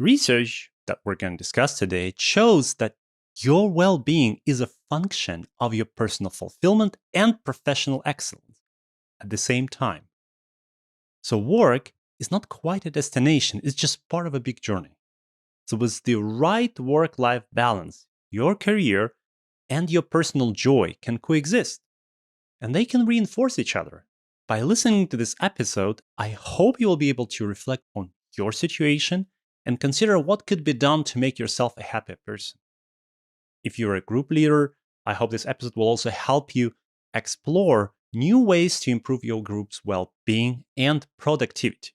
Research that we're going to discuss today shows that your well-being is a function of your personal fulfillment and professional excellence at the same time. So work is not quite a destination, it's just part of a big journey. So with the right work-life balance, your career and your personal joy can coexist, and they can reinforce each other. By listening to this episode, I hope you will be able to reflect on your situation and consider what could be done to make yourself a happier person. If you're a group leader, I hope this episode will also help you explore new ways to improve your group's well-being and productivity.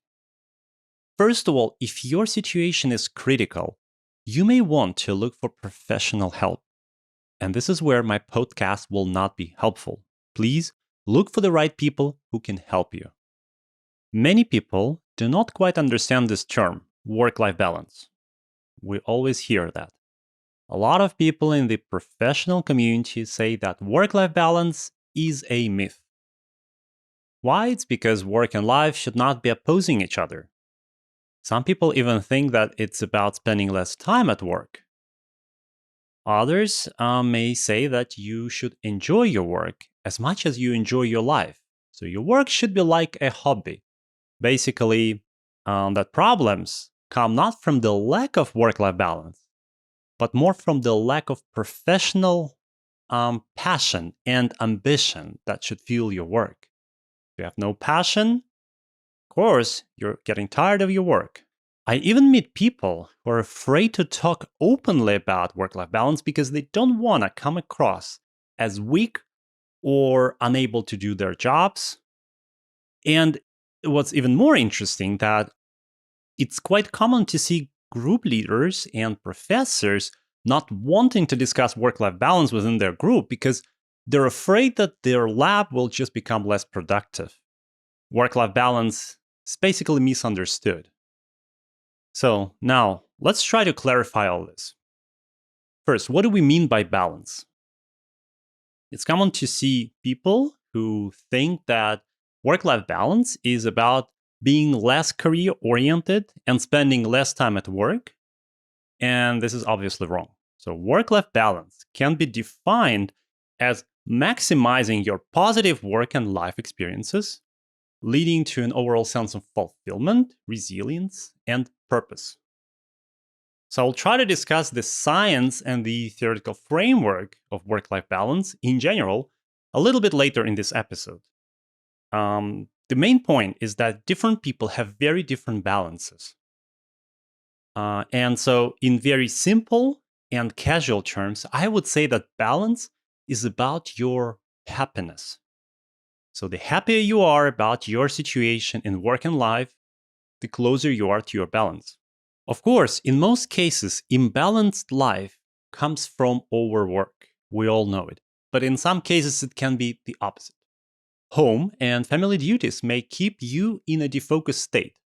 First of all, if your situation is critical, you may want to look for professional help. And this is where my podcast will not be helpful. Please look for the right people who can help you. Many people do not quite understand this term, work-life balance. We always hear that. A lot of people in the professional community say that work-life balance is a myth. Why? It's because work and life should not be opposing each other. Some people even think that it's about spending less time at work. Others may say that you should enjoy your work as much as you enjoy your life. So your work should be like a hobby. Basically, that problems come not from the lack of work-life balance, but more from the lack of professional passion and ambition that should fuel your work. If you have no passion, of course, you're getting tired of your work. I even meet people who are afraid to talk openly about work-life balance because they don't want to come across as weak or unable to do their jobs. And what's even more interesting, that it's quite common to see group leaders and professors not wanting to discuss work-life balance within their group because they're afraid that their lab will just become less productive. Work-life balance is basically misunderstood. So now, let's try to clarify all this. First, what do we mean by balance? It's common to see people who think that work-life balance is about being less career-oriented and spending less time at work. And this is obviously wrong. So work-life balance can be defined as maximizing your positive work and life experiences, leading to an overall sense of fulfillment, resilience, and purpose. So I'll try to discuss the science and the theoretical framework of work-life balance in general a little bit later in this episode. The main point is that different people have very different balances. And so in very simple and casual terms, I would say that balance is about your happiness. So the happier you are about your situation in work and life, the closer you are to your balance. Of course, in most cases, imbalanced life comes from overwork. We all know it. But in some cases, it can be the opposite. Home and family duties may keep you in a defocused state,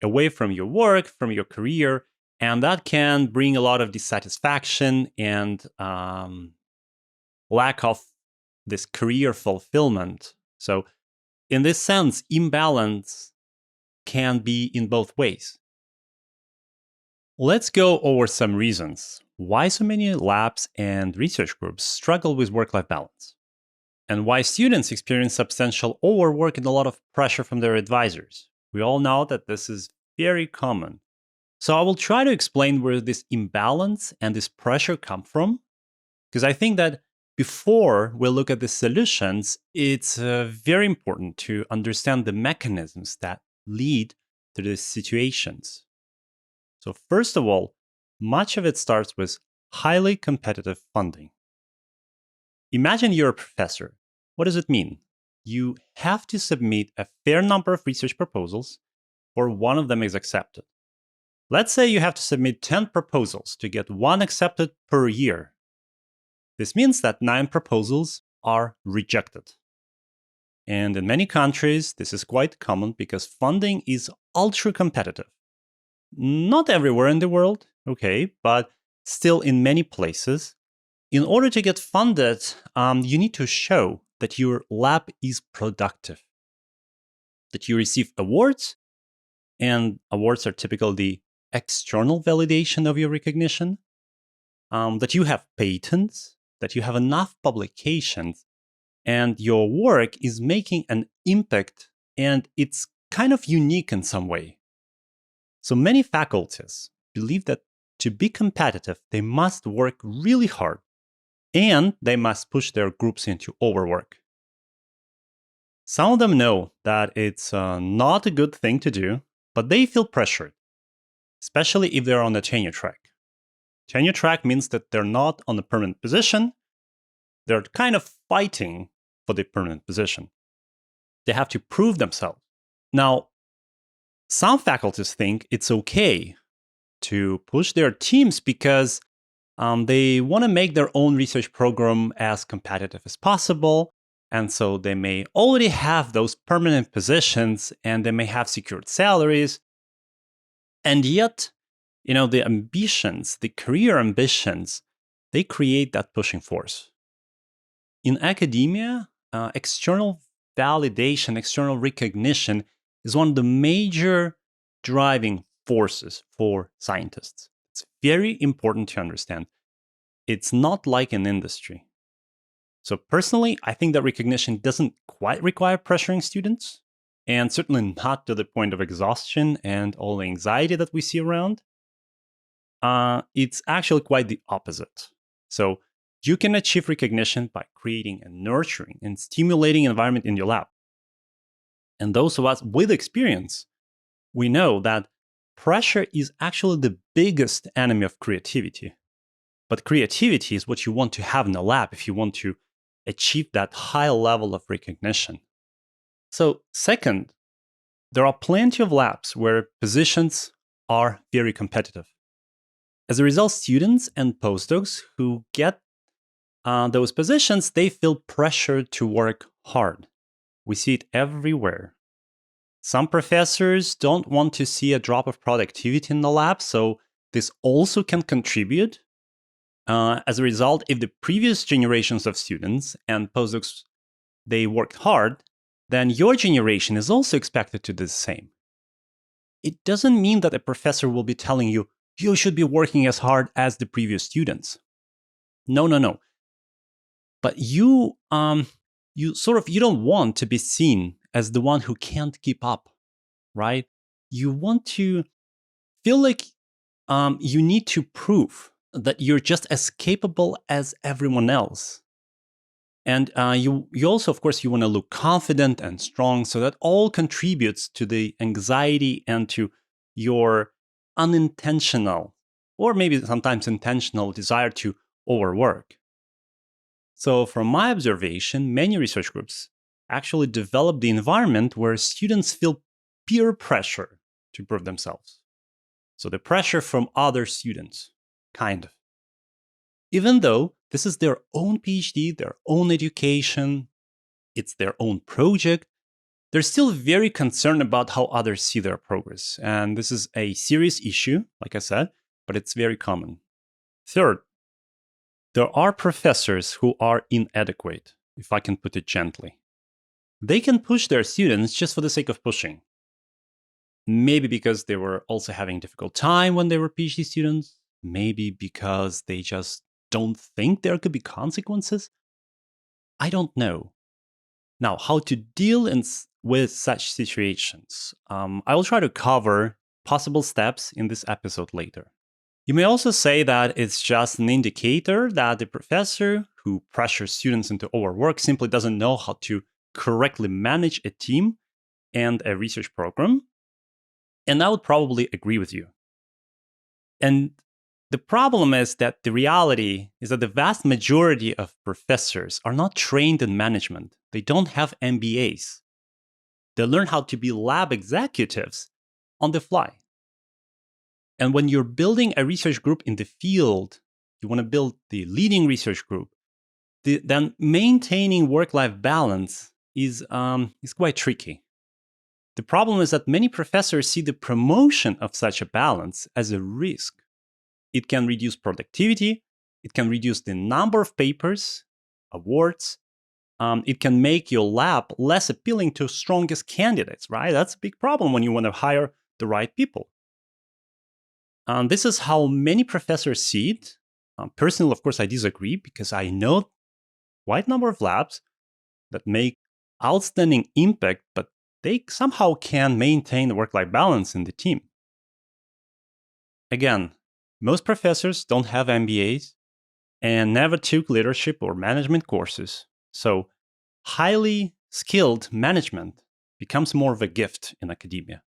away from your work, from your career, and that can bring a lot of dissatisfaction and lack of this career fulfillment. So in this sense, imbalance can be in both ways. Let's go over some reasons why so many labs and research groups struggle with work-life balance, and why students experience substantial overwork and a lot of pressure from their advisors. We all know that this is very common. So I will try to explain where this imbalance and this pressure come from, because I think that before we look at the solutions, it's very important to understand the mechanisms that lead to these situations. So first of all, much of it starts with highly competitive funding. Imagine you're a professor. What does it mean? You have to submit a fair number of research proposals, or one of them is accepted. Let's say you have to submit 10 proposals to get one accepted per year. This means that 9 proposals are rejected. And in many countries, this is quite common because funding is ultra competitive. Not everywhere in the world, okay, but still in many places. In order to get funded, you need to show that your lab is productive, that you receive awards, and awards are typically the external validation of your recognition, that you have patents, that you have enough publications, and your work is making an impact, and it's kind of unique in some way. So many faculties believe that to be competitive, they must work really hard, and they must push their groups into overwork. Some of them know that it's not a good thing to do, but they feel pressured, especially if they're on the tenure track. Tenure track means that they're not on a permanent position. They're kind of fighting for the permanent position. They have to prove themselves. Now, some faculties think it's okay to push their teams because they want to make their own research program as competitive as possible. And so they may already have those permanent positions and they may have secured salaries. And yet, the ambitions, the career ambitions, they create that pushing force. In academia, external validation, external recognition is one of the major driving forces for scientists. It's very important to understand. It's not like an industry. So personally, I think that recognition doesn't quite require pressuring students, and certainly not to the point of exhaustion and all the anxiety that we see around. It's actually quite the opposite. So you can achieve recognition by creating a nurturing and stimulating environment in your lab. And those of us with experience, we know that pressure is actually the biggest enemy of creativity. But creativity is what you want to have in a lab if you want to achieve that high level of recognition. So second, there are plenty of labs where positions are very competitive. As a result, students and postdocs who get those positions, they feel pressured to work hard. We see it everywhere. Some professors don't want to see a drop of productivity in the lab, so this also can contribute. As a result, if the previous generations of students and postdocs, they worked hard, then your generation is also expected to do the same. It doesn't mean that a professor will be telling you, you should be working as hard as the previous students. No. But you don't want to be seen as the one who can't keep up, right? You want to feel like you need to prove that you're just as capable as everyone else. And you also, of course, you want to look confident and strong, so that all contributes to the anxiety and to your unintentional, or maybe sometimes intentional, desire to overwork. So from my observation, many research groups actually develop the environment where students feel peer pressure to prove themselves. So the pressure from other students, kind of. Even though this is their own PhD, their own education, it's their own project, they're still very concerned about how others see their progress. And this is a serious issue, like I said, but it's very common. Third, there are professors who are inadequate, if I can put it gently. They can push their students just for the sake of pushing. Maybe because they were also having a difficult time when they were PhD students. Maybe because they just don't think there could be consequences. I don't know. Now, how to deal with such situations? I will try to cover possible steps in this episode later. You may also say that it's just an indicator that the professor who pressures students into overwork simply doesn't know how to correctly manage a team and a research program. And I would probably agree with you. And the problem is that the reality is that the vast majority of professors are not trained in management. They don't have MBAs. They learn how to be lab executives on the fly. And when you're building a research group in the field, you want to build the leading research group, then maintaining work-life balance is quite tricky. The problem is that many professors see the promotion of such a balance as a risk. It can reduce productivity. It can reduce the number of papers, awards. It can make your lab less appealing to strongest candidates, right? That's a big problem when you want to hire the right people. This is how many professors see it. Personally, of course, I disagree because I know quite a number of labs that make outstanding impact, but they somehow can maintain work-life balance in the team. Again, most professors don't have MBAs and never took leadership or management courses. So, highly skilled management becomes more of a gift in academia.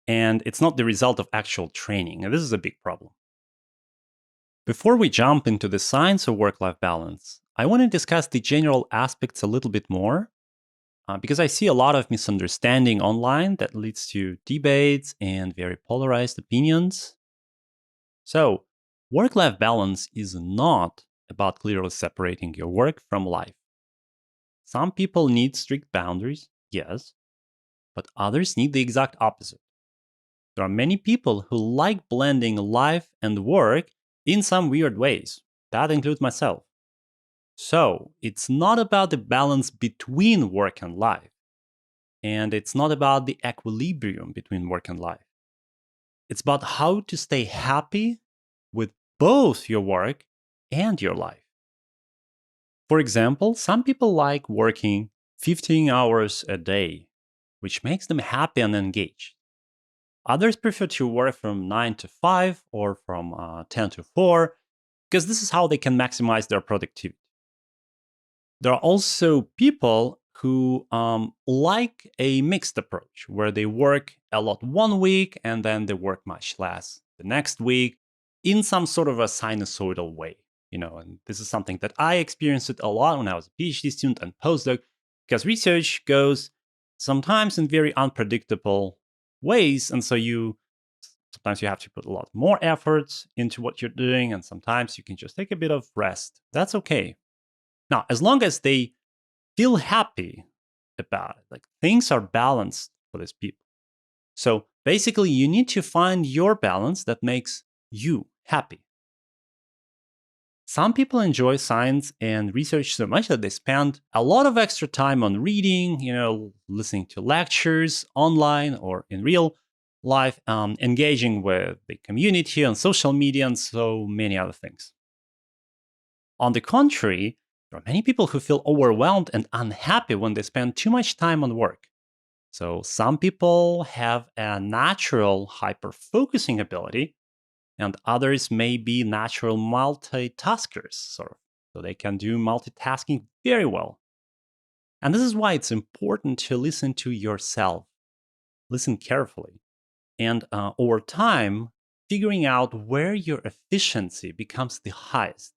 And it's not the result of actual training. And this is a big problem. Before we jump into the science of work life balance, I want to discuss the general aspects a little bit more because I see a lot of misunderstanding online that leads to debates and very polarized opinions. So, work life balance is not about clearly separating your work from life. Some people need strict boundaries, yes, but others need the exact opposite. There are many people who like blending life and work in some weird ways. That includes myself. So, it's not about the balance between work and life, and it's not about the equilibrium between work and life. It's about how to stay happy with both your work and your life. For example, some people like working 15 hours a day, which makes them happy and engaged. Others prefer to work from 9 to 5 or from 10 to 4 because this is how they can maximize their productivity. There are also people who like a mixed approach where they work a lot one week and then they work much less the next week in some sort of a sinusoidal way. And this is something that I experienced it a lot when I was a PhD student and postdoc because research goes sometimes in very unpredictable ways. And so sometimes you have to put a lot more efforts into what you're doing, and sometimes you can just take a bit of rest. That's okay. Now, as long as they feel happy about it, like things are balanced for these people. So basically, you need to find your balance that makes you happy. Some people enjoy science and research so much that they spend a lot of extra time on reading, listening to lectures online or in real life, engaging with the community on social media, and so many other things. On the contrary, there are many people who feel overwhelmed and unhappy when they spend too much time on work. So some people have a natural hyper-focusing ability, and others may be natural multitaskers, sort of. So they can do multitasking very well. And this is why it's important to listen to yourself. Listen carefully. And over time, figuring out where your efficiency becomes the highest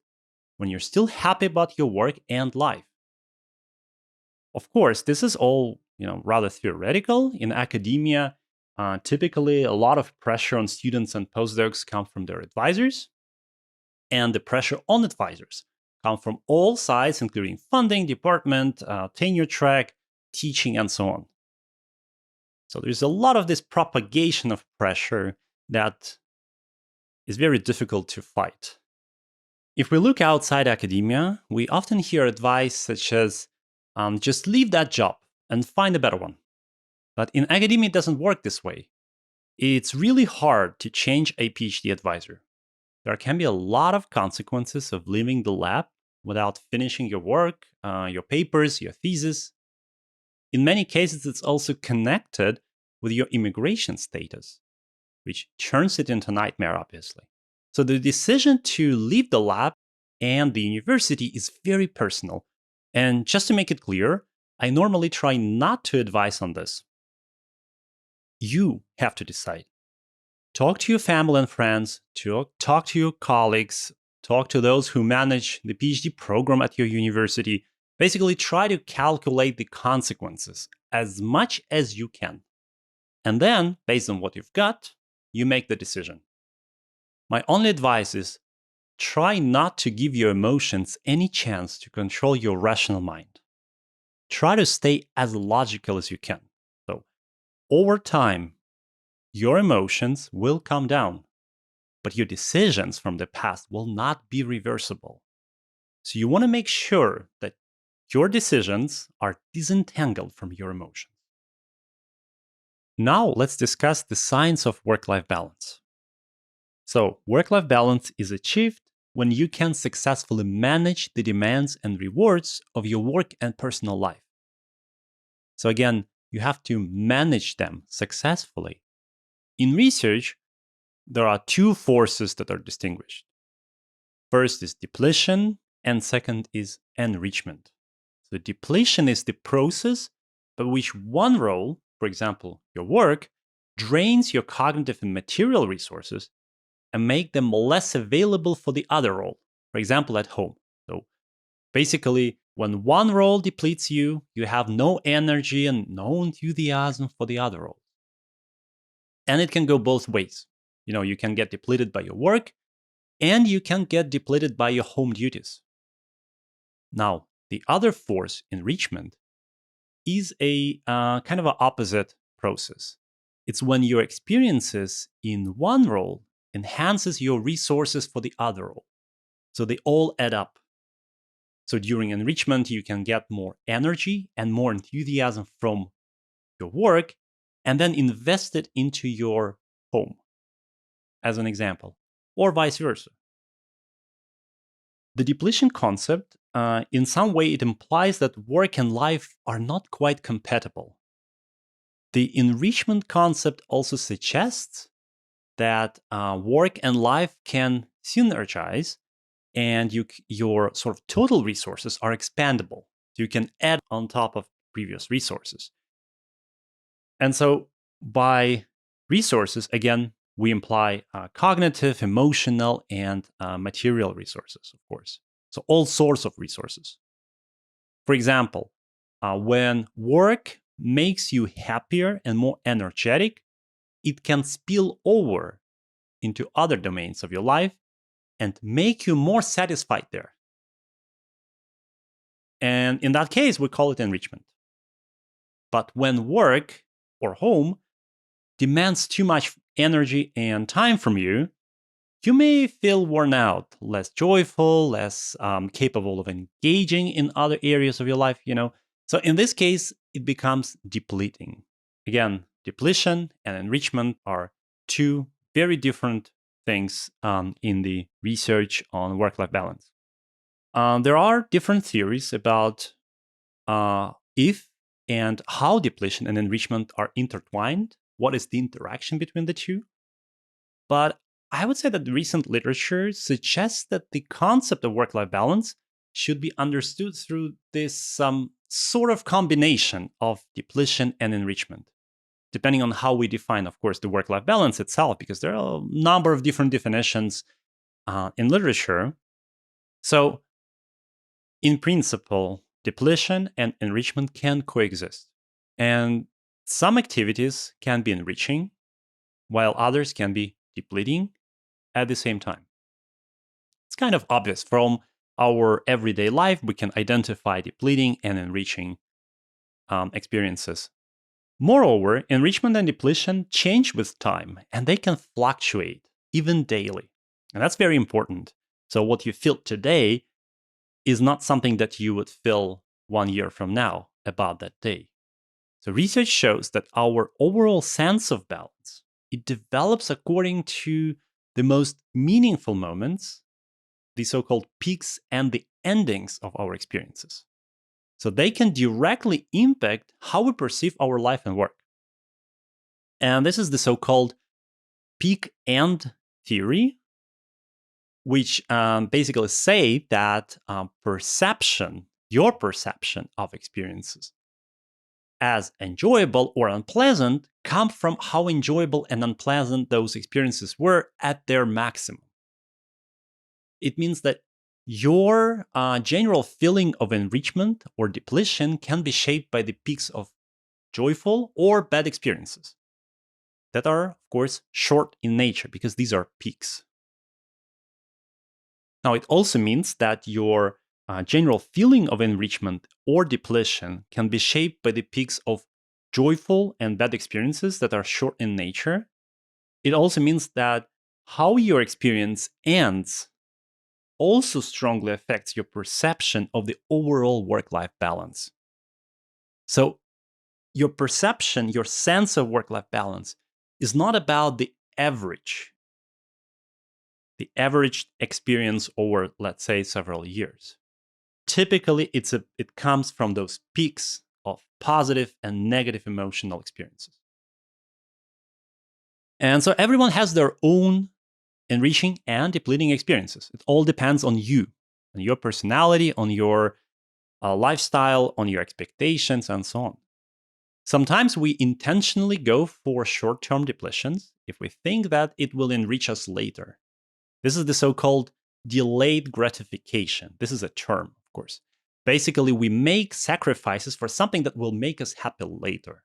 when you're still happy about your work and life. Of course, this is all rather theoretical. In academia, typically a lot of pressure on students and postdocs come from their advisors, and the pressure on advisors come from all sides, including funding, department, tenure track, teaching, and so on. So there's a lot of this propagation of pressure that is very difficult to fight. If we look outside academia, we often hear advice such as just leave that job and find a better one. But in academia, it doesn't work this way. It's really hard to change a PhD advisor. There can be a lot of consequences of leaving the lab without finishing your work, your papers, your thesis. In many cases, it's also connected with your immigration status, which turns it into a nightmare, obviously. So the decision to leave the lab and the university is very personal. And just to make it clear, I normally try not to advise on this. You have to decide. Talk to your family and friends, talk to your colleagues, talk to those who manage the PhD program at your university. Basically, try to calculate the consequences as much as you can. And then, based on what you've got, you make the decision. My only advice is try not to give your emotions any chance to control your rational mind. Try to stay as logical as you can. So, over time, your emotions will calm down, but your decisions from the past will not be reversible. So, you want to make sure that your decisions are disentangled from your emotions. Now, let's discuss the science of work life balance. So, work life balance is achieved when you can successfully manage the demands and rewards of your work and personal life. So, again, you have to manage them successfully. In research, there are two forces that are distinguished. First is depletion, and second is enrichment. So, depletion is the process by which one role, for example, your work, drains your cognitive and material resources and make them less available for the other role, for example, at home. So, basically, when one role depletes you, you have no energy and no enthusiasm for the other role. And it can go both ways. You can get depleted by your work and you can get depleted by your home duties. Now, the other force, enrichment, is a kind of an opposite process. It's when your experiences in one role enhances your resources for the other role. So they all add up. So during enrichment, you can get more energy and more enthusiasm from your work and then invest it into your home, as an example, or vice versa. The depletion concept, in some way, it implies that work and life are not quite compatible. The enrichment concept also suggests that work and life can synergize and your sort of total resources are expandable. You can add on top of previous resources. And so by resources, again, we imply cognitive, emotional, and material resources, of course. So all sorts of resources. For example, when work makes you happier and more energetic, it can spill over into other domains of your life and make you more satisfied there. And in that case, we call it enrichment. But when work or home demands too much energy and time from you, you may feel worn out, less joyful, less capable of engaging in other areas of your life. So in this case, it becomes depleting. Again, depletion and enrichment are two very different things in the research on work-life balance. There are different theories about if and how depletion and enrichment are intertwined. What is the interaction between the two? But I would say that the recent literature suggests that the concept of work life balance should be understood through this sort of combination of depletion and enrichment, depending on how we define, of course, the work life balance itself, because there are a number of different definitions in literature. So, in principle, depletion and enrichment can coexist. And some activities can be enriching, while others can be depleting at the same time. It's kind of obvious from our everyday life, we can identify depleting and enriching experiences. Moreover, enrichment and depletion change with time and they can fluctuate even daily. And that's very important. So, what you feel today is not something that you would feel 1 year from now about that day. So, research shows that our overall sense of balance, it develops according to the most meaningful moments, the so-called peaks and the endings of our experiences. So they can directly impact how we perceive our life and work. And this is the so-called peak end theory, which basically say that your perception of experiences as enjoyable or unpleasant come from how enjoyable and unpleasant those experiences were at their maximum. It means that your general feeling of enrichment or depletion can be shaped by the peaks of joyful or bad experiences that are, of course, short in nature because these are peaks. Now, it also means that your general feeling of enrichment or depletion can be shaped by the peaks of joyful and bad experiences that are short in nature. It also means that how your experience ends also strongly affects your perception of the overall work-life balance. So your perception, your sense of work-life balance is not about the average. the average experience over, let's say, several years. Typically, it comes from those peaks of positive and negative emotional experiences. And so everyone has their own enriching and depleting experiences. It all depends on you, on your personality, on your lifestyle, on your expectations, and so on. Sometimes we intentionally go for short-term depletions if we think that it will enrich us later. This is the so-called delayed gratification. This is a term, of course. Basically, we make sacrifices for something that will make us happy later.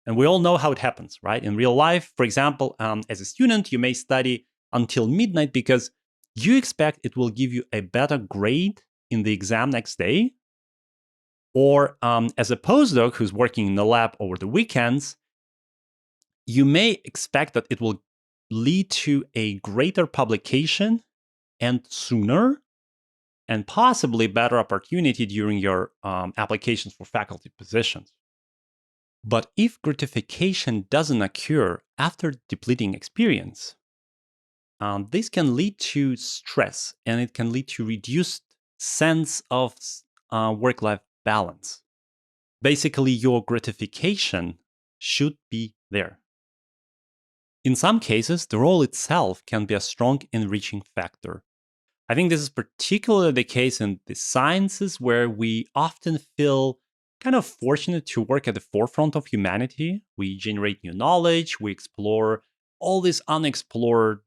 And we all know how it happens, right? In real life, for example, as a student, you may study until midnight because you expect it will give you a better grade in the exam next day. Or as a postdoc who's working in the lab over the weekends, you may expect that it will lead to a greater publication and sooner, and possibly better opportunity during your applications for faculty positions. But if gratification doesn't occur after depleting experience, this can lead to stress and it can lead to reduced sense of work-life balance. Basically, your gratification should be there. In some cases, the role itself can be a strong enriching factor. I think this is particularly the case in the sciences where we often feel kind of fortunate to work at the forefront of humanity. We generate new knowledge, we explore all this unexplored,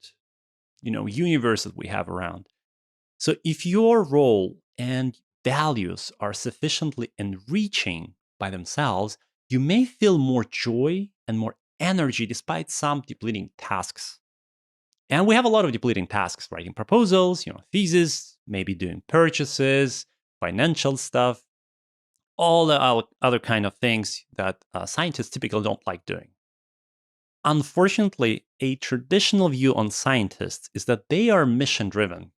universe that we have around. So if your role and values are sufficiently enriching by themselves, you may feel more joy and more energy despite some depleting tasks. And we have a lot of depleting tasks, writing proposals, thesis, maybe doing purchases, financial stuff, all the other kind of things that scientists typically don't like doing. Unfortunately, a traditional view on scientists is that they are mission-driven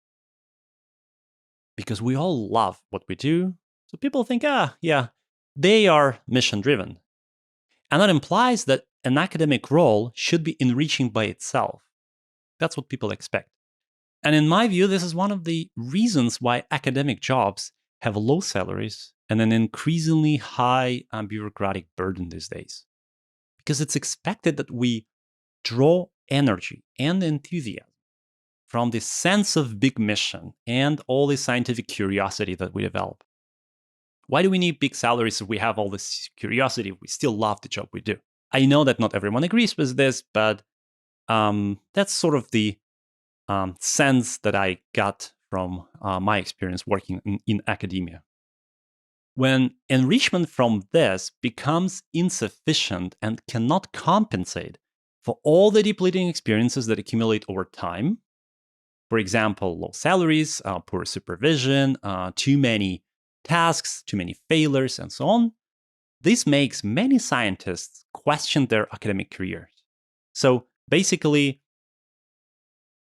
because we all love what we do. So people think, yeah, they are mission-driven. And that implies that an academic role should be enriching by itself. That's what people expect. And in my view, this is one of the reasons why academic jobs have low salaries and an increasingly high bureaucratic burden these days. Because it's expected that we draw energy and enthusiasm from this sense of big mission and all the scientific curiosity that we develop. Why do we need big salaries if we have all this curiosity? We still love the job we do. I know that not everyone agrees with this, but that's sort of the sense that I got from my experience working in academia. When enrichment from this becomes insufficient and cannot compensate for all the depleting experiences that accumulate over time, for example, low salaries, poor supervision, too many tasks, too many failures, and so on, this makes many scientists question their academic careers. So basically,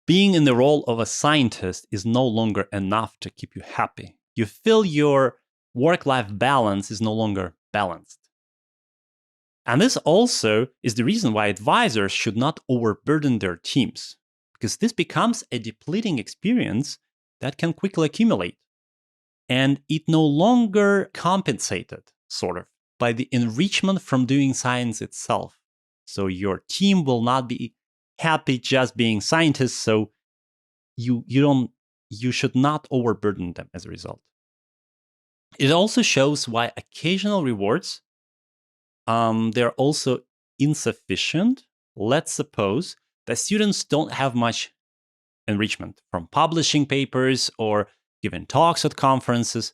being in the role of a scientist is no longer enough to keep you happy. You feel your work-life balance is no longer balanced. And this also is the reason why advisors should not overburden their teams, because this becomes a depleting experience that can quickly accumulate. And it no longer compensated, sort of, by the enrichment from doing science itself. So your team will not be happy just being scientists, so you should not overburden them as a result. It also shows why occasional rewards they're also insufficient. Let's suppose that students don't have much enrichment from publishing papers or giving talks at conferences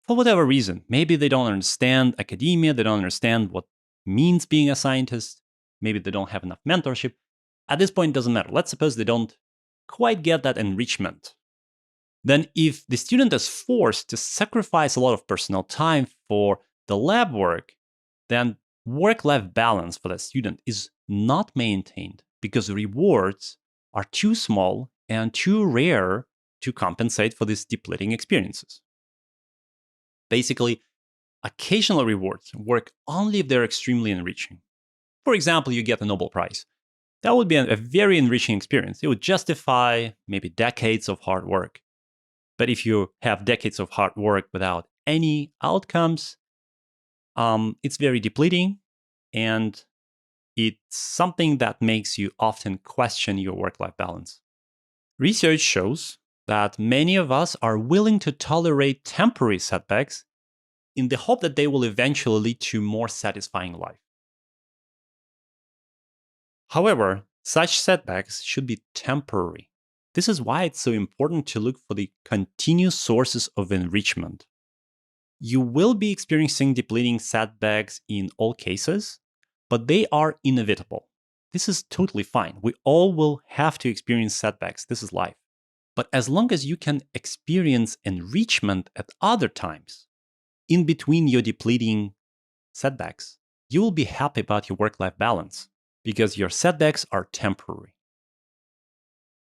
for whatever reason. Maybe they don't understand academia, they don't understand what means being a scientist, maybe they don't have enough mentorship. At this point, it doesn't matter. Let's suppose they don't quite get that enrichment. Then if the student is forced to sacrifice a lot of personal time for the lab work, then work-life balance for that student is not maintained because rewards are too small and too rare to compensate for these depleting experiences. Basically, occasional rewards work only if they're extremely enriching. For example, you get a Nobel Prize. that would be a very enriching experience. It would justify maybe decades of hard work. But if you have decades of hard work without any outcomes, it's very depleting, and it's something that makes you often question your work-life balance. Research shows that many of us are willing to tolerate temporary setbacks in the hope that they will eventually lead to more satisfying life. However, such setbacks should be temporary. This is why it's so important to look for the continuous sources of enrichment. You will be experiencing depleting setbacks in all cases, but they are inevitable. This is totally fine. We all will have to experience setbacks. This is life. But as long as you can experience enrichment at other times, in between your depleting setbacks, you will be happy about your work-life balance because your setbacks are temporary.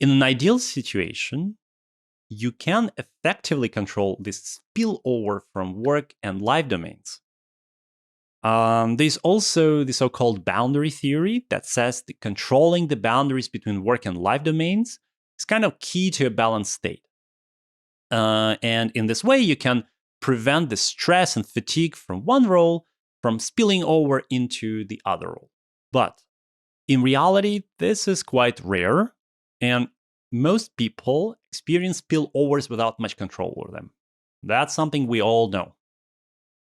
In an ideal situation, you can effectively control this spillover from work and life domains. There's also the so-called boundary theory that says that controlling the boundaries between work and life domains is kind of key to a balanced state. And in this way, you can prevent the stress and fatigue from one role from spilling over into the other role. But in reality, this is quite rare, and most people experience spillovers without much control over them. That's something we all know.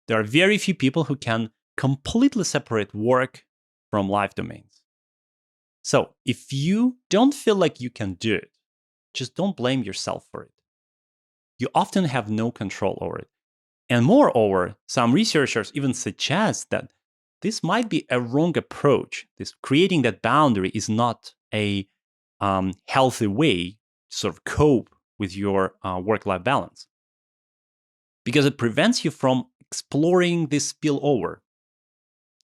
There are very few people who can completely separate work from life domains. So if you don't feel like you can do it, just don't blame yourself for it. You often have no control over it. And moreover, some researchers even suggest that this might be a wrong approach. This creating that boundary is not a healthy way to sort of cope with your work-life balance, because it prevents you from exploring this spillover.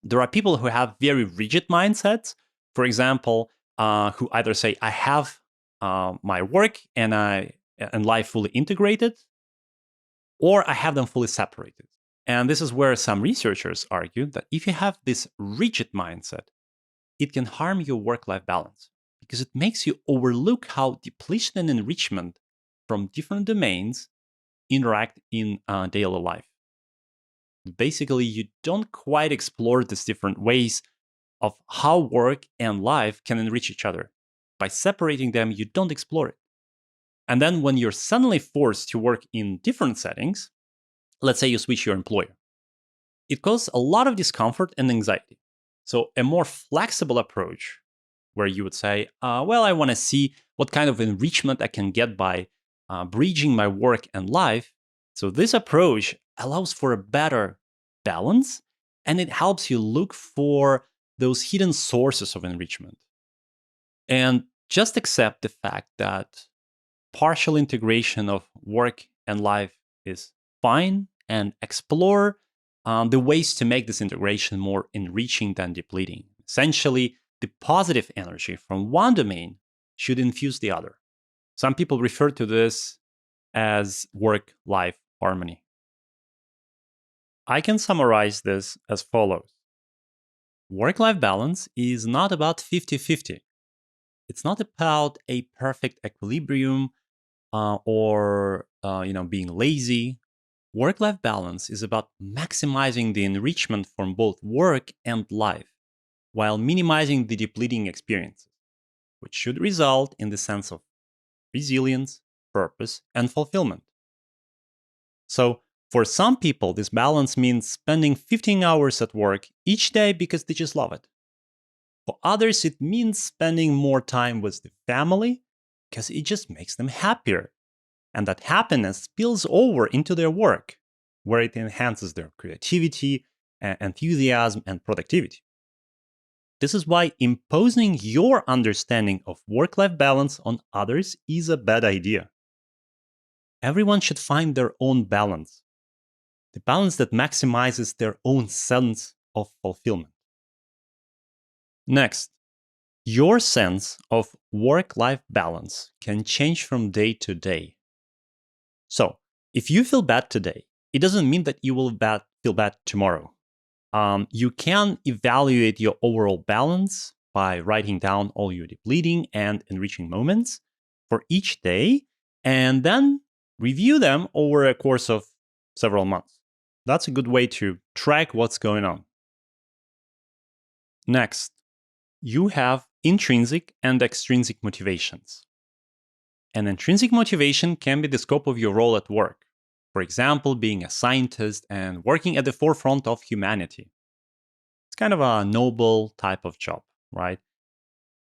There are people who have very rigid mindsets, for example, who either say, I have my work and life fully integrated, or I have them fully separated. And this is where some researchers argue that if you have this rigid mindset, it can harm your work-life balance because it makes you overlook how depletion and enrichment from different domains interact in daily life. Basically, you don't quite explore these different ways of how work and life can enrich each other. By separating them, you don't explore it. And then when you're suddenly forced to work in different settings, let's say you switch your employer, it causes a lot of discomfort and anxiety. So a more flexible approach where you would say, well, I want to see what kind of enrichment I can get by bridging my work and life. So this approach allows for a better balance, and it helps you look for those hidden sources of enrichment. And just accept the fact that partial integration of work and life is fine, and explore the ways to make this integration more enriching than depleting. Essentially, the positive energy from one domain should infuse the other. Some people refer to this as work-life harmony. I can summarize this as follows. Work-life balance is not about 50-50. It's not about a perfect equilibrium or being lazy. Work-life balance is about maximizing the enrichment from both work and life, while minimizing the depleting experiences, which should result in the sense of resilience, purpose, and fulfillment. So, for some people, this balance means spending 15 hours at work each day because they just love it. For others, it means spending more time with the family because it just makes them happier. And that happiness spills over into their work, where it enhances their creativity, enthusiasm, and productivity. This is why imposing your understanding of work-life balance on others is a bad idea. Everyone should find their own balance, the balance that maximizes their own sense of fulfillment. Next, your sense of work-life balance can change from day to day. So, if you feel bad today, it doesn't mean that you will feel bad tomorrow. You can evaluate your overall balance by writing down all your depleting and enriching moments for each day, and then review them over a course of several months. That's a good way to track what's going on. Next, you have intrinsic and extrinsic motivations. An intrinsic motivation can be the scope of your role at work. For example, being a scientist and working at the forefront of humanity. It's kind of a noble type of job, right?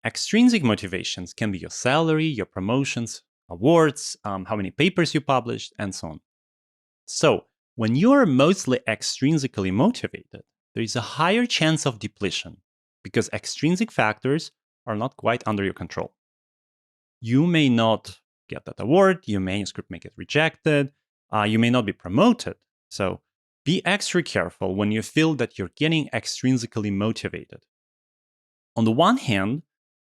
Extrinsic motivations can be your salary, your promotions, awards, how many papers you published, and so on. So, when you are mostly extrinsically motivated, there is a higher chance of depletion because extrinsic factors are not quite under your control. You may not get that award, your manuscript may get rejected, you may not be promoted. So, be extra careful when you feel that you're getting extrinsically motivated. On the one hand,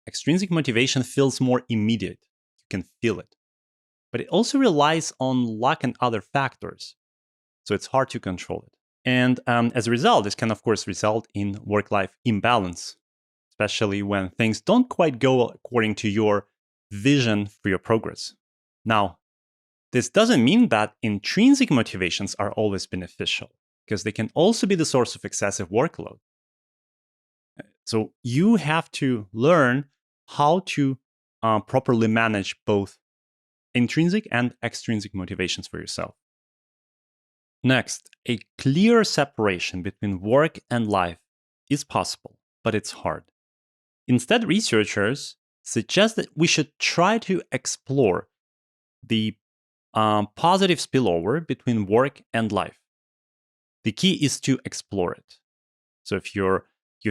extrinsic motivation feels more immediate. You can feel it. But it also relies on luck and other factors. So it's hard to control it. And as a result, this can, of course, result in work-life imbalance, especially when things don't quite go according to your vision for your progress. Now, this doesn't mean that intrinsic motivations are always beneficial, because they can also be the source of excessive workload. So you have to learn how to properly manage both intrinsic and extrinsic motivations for yourself. Next, a clear separation between work and life is possible, but it's hard. Instead, researchers suggest that we should try to explore the positive spillover between work and life. The key is to explore it. So if you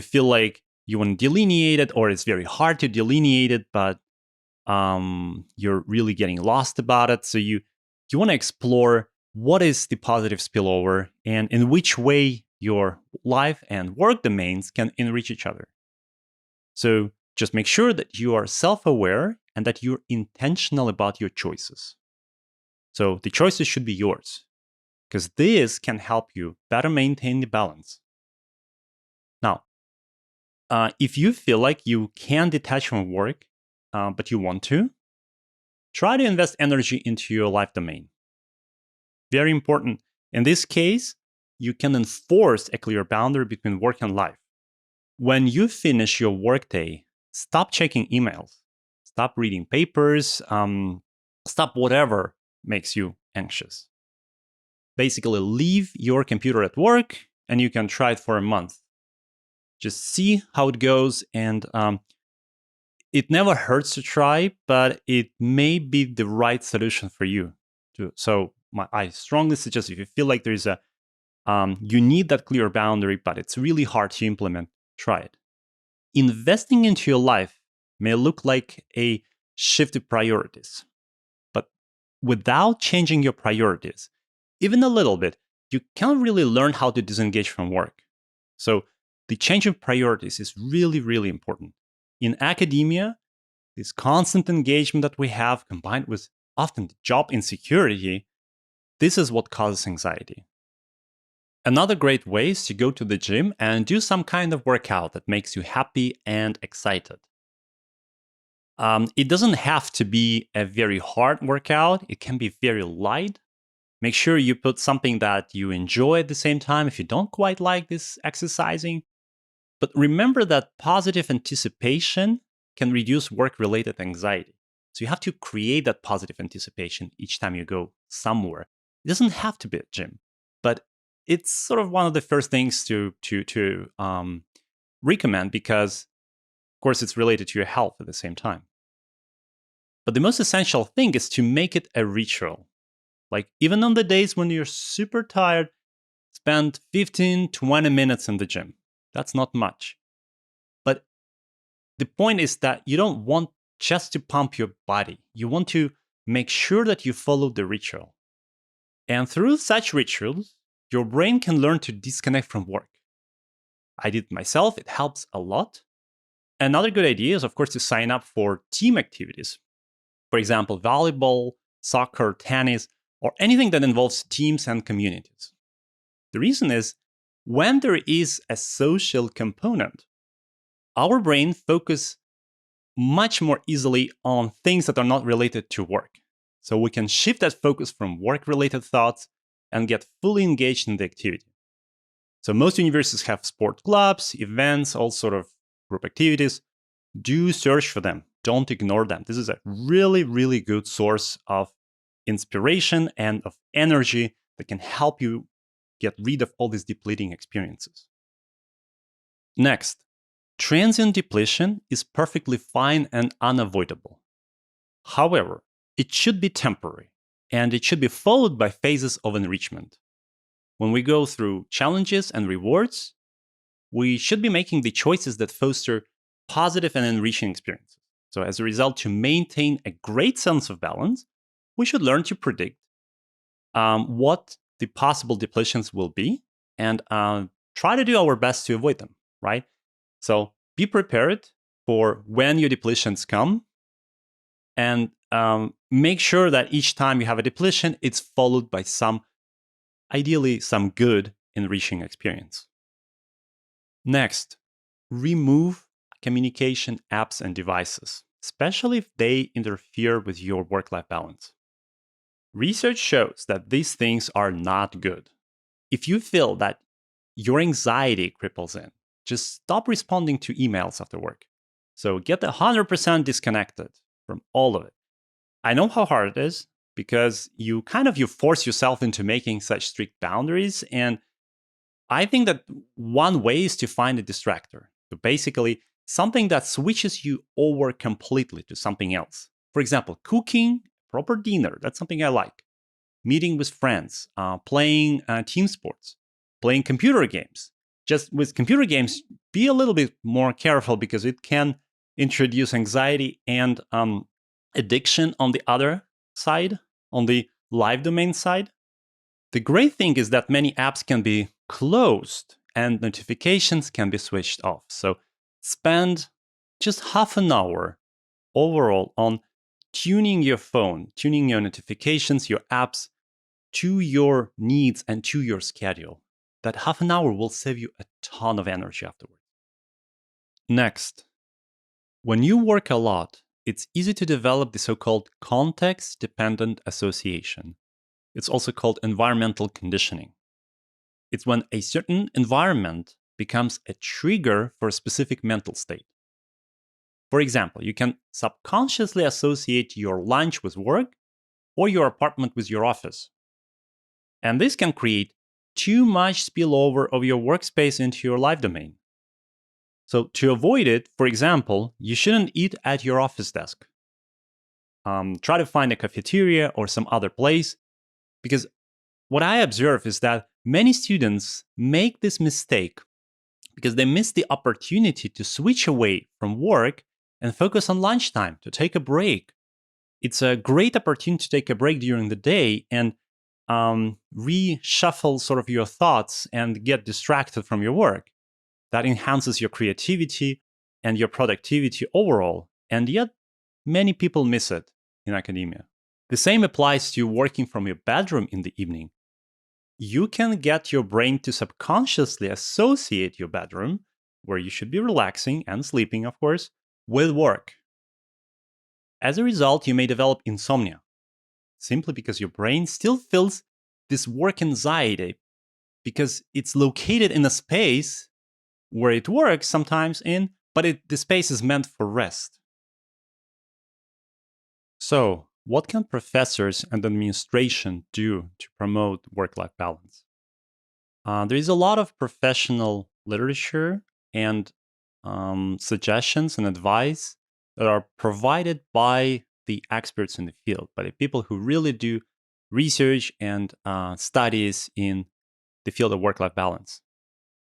feel like you want to delineate it, or it's very hard to delineate it, but you're really getting lost about it. So you want to explore what is the positive spillover and in which way your life and work domains can enrich each other. So just make sure that you are self-aware and that you're intentional about your choices. So the choices should be yours, because this can help you better maintain the balance. Now, if you feel like you can detach from work, but you want to, try to invest energy into your life domain. Very important. In this case, you can enforce a clear boundary between work and life. When you finish your workday, stop checking emails, stop reading papers, stop whatever makes you anxious. Basically, leave your computer at work and you can try it for a month. Just see how it goes, and it never hurts to try, but it may be the right solution for you. So I strongly suggest, if you feel like there's you need that clear boundary, but it's really hard to implement, try it. Investing into your life may look like a shift of priorities, but without changing your priorities, even a little bit, you can't really learn how to disengage from work. So the change of priorities is really, really important. In academia, this constant engagement that we have, combined with often job insecurity, this is what causes anxiety. Another great way is to go to the gym and do some kind of workout that makes you happy and excited. It doesn't have to be a very hard workout. It can be very light. Make sure you put something that you enjoy at the same time if you don't quite like this exercising. But remember that positive anticipation can reduce work-related anxiety. So you have to create that positive anticipation each time you go somewhere. It doesn't have to be a gym, but it's sort of one of the first things to recommend, because, of course, it's related to your health at the same time. But the most essential thing is to make it a ritual. Like, even on the days when you're super tired, spend 15, 20 minutes in the gym. That's not much. But the point is that you don't want just to pump your body. You want to make sure that you follow the ritual. And through such rituals, your brain can learn to disconnect from work. I did it myself. It helps a lot. Another good idea is, of course, to sign up for team activities. For example, volleyball, soccer, tennis, or anything that involves teams and communities. The reason is, when there is a social component, our brain focus much more easily on things that are not related to work. So we can shift that focus from work-related thoughts and get fully engaged in the activity. So most universities have sport clubs, events, all sort of group activities. Do search for them. Don't ignore them. This is a really, really good source of inspiration and of energy that can help you get rid of all these depleting experiences. Next, transient depletion is perfectly fine and unavoidable. However, it should be temporary, and it should be followed by phases of enrichment. When we go through challenges and rewards, we should be making the choices that foster positive and enriching experiences. So, as a result, to maintain a great sense of balance, we should learn to predict what the possible depletions will be and try to do our best to avoid them, right? So, be prepared for when your depletions come and make sure that each time you have a depletion, it's followed by ideally, some good enriching experience. Next, remove communication apps and devices, especially if they interfere with your work-life balance. Research shows that these things are not good. If you feel that your anxiety cripples in, just stop responding to emails after work. So get 100% disconnected from all of it. I know how hard it is because you force yourself into making such strict boundaries. And I think that one way is to find a distractor. So basically, something that switches you over completely to something else. For example, cooking proper dinner. That's something I like. Meeting with friends, playing team sports, playing computer games. Just with computer games, be a little bit more careful because it can introduce anxiety and addiction on the other side, on the live domain side. The great thing is that many apps can be closed and notifications can be switched off. So spend just half an hour overall on tuning your phone, tuning your notifications, your apps to your needs and to your schedule. That half an hour will save you a ton of energy afterwards. Next, when you work a lot, it's easy to develop the so-called context-dependent association. It's also called environmental conditioning. It's when a certain environment becomes a trigger for a specific mental state. For example, you can subconsciously associate your lunch with work or your apartment with your office. And this can create too much spillover of your workspace into your life domain. So to avoid it, for example, you shouldn't eat at your office desk. Try to find a cafeteria or some other place, because what I observe is that many students make this mistake because they miss the opportunity to switch away from work and focus on lunchtime, to take a break. It's a great opportunity to take a break during the day and reshuffle sort of your thoughts and get distracted from your work. That enhances your creativity and your productivity overall. And yet, many people miss it in academia. The same applies to working from your bedroom in the evening. You can get your brain to subconsciously associate your bedroom, where you should be relaxing and sleeping, of course, with work. As a result, you may develop insomnia, simply because your brain still feels this work anxiety because it's located in a space where it works sometimes but the space is meant for rest. So, what can professors and administration do to promote work-life balance? There is a lot of professional literature and suggestions and advice that are provided by the experts in the field, by the people who really do research and studies in the field of work-life balance.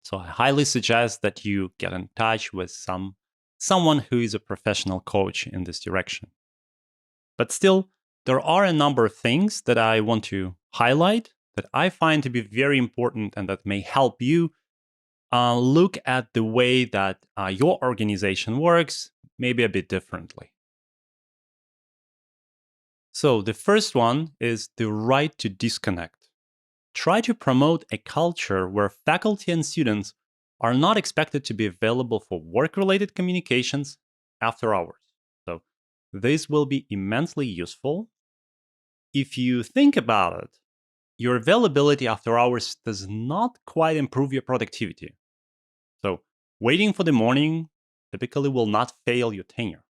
So I highly suggest that you get in touch with someone who is a professional coach in this direction. But still, there are a number of things that I want to highlight that I find to be very important and that may help you look at the way that your organization works maybe a bit differently. So the first one is the right to disconnect. Try to promote a culture where faculty and students are not expected to be available for work-related communications after hours. So this will be immensely useful. If you think about it, your availability after hours does not quite improve your productivity. So waiting for the morning typically will not fail your tenure,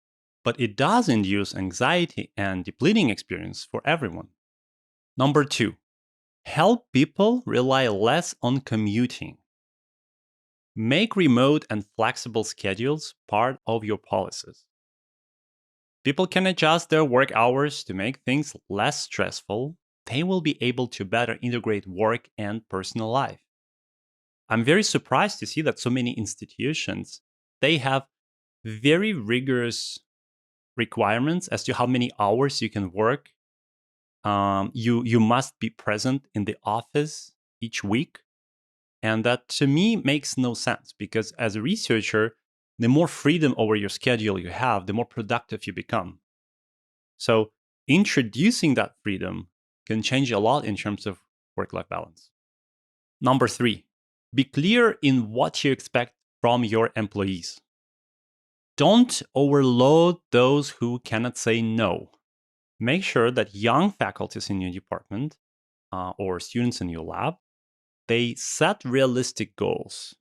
but it does induce anxiety and depleting experience for everyone. Number two, help people rely less on commuting. Make remote and flexible schedules part of your policies. People can adjust their work hours to make things less stressful. They will be able to better integrate work and personal life. I'm very surprised to see that so many institutions, they have very rigorous requirements as to how many hours you can work. You must be present in the office each week. And that to me makes no sense because as a researcher, the more freedom over your schedule you have, the more productive you become. So introducing that freedom can change a lot in terms of work-life balance. Number three, be clear in what you expect from your employees. Don't overload those who cannot say no. Make sure that young faculties in your department or students in your lab, they set realistic goals.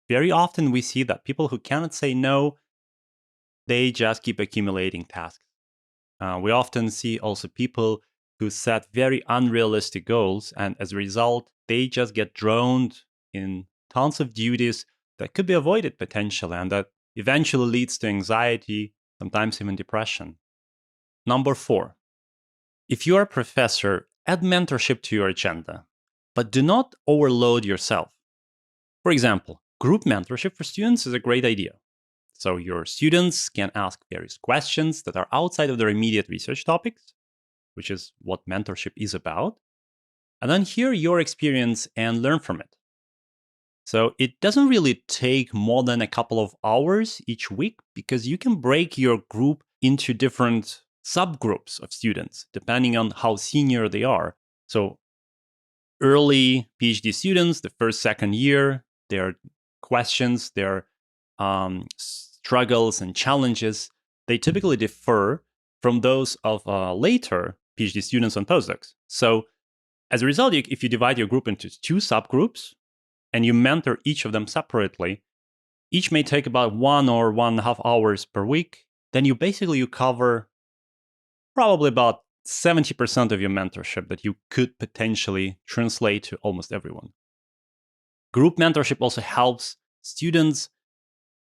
Very often we see that people who cannot say no, they just keep accumulating tasks. We often see also people who set very unrealistic goals, and as a result, they just get drowned in tons of duties that could be avoided potentially, and that eventually leads to anxiety, sometimes even depression. Number four, if you are a professor, add mentorship to your agenda, but do not overload yourself. For example, group mentorship for students is a great idea. So your students can ask various questions that are outside of their immediate research topics, which is what mentorship is about, and then hear your experience and learn from it. So it doesn't really take more than a couple of hours each week because you can break your group into different subgroups of students depending on how senior they are. So early PhD students, the first, second year, their questions, their struggles and challenges, they typically differ from those of later PhD students and postdocs. So as a result, if you divide your group into two subgroups and you mentor each of them separately, each may take about 1.5 hours per week, then you cover probably about 70% of your mentorship that you could potentially translate to almost everyone. Group mentorship also helps students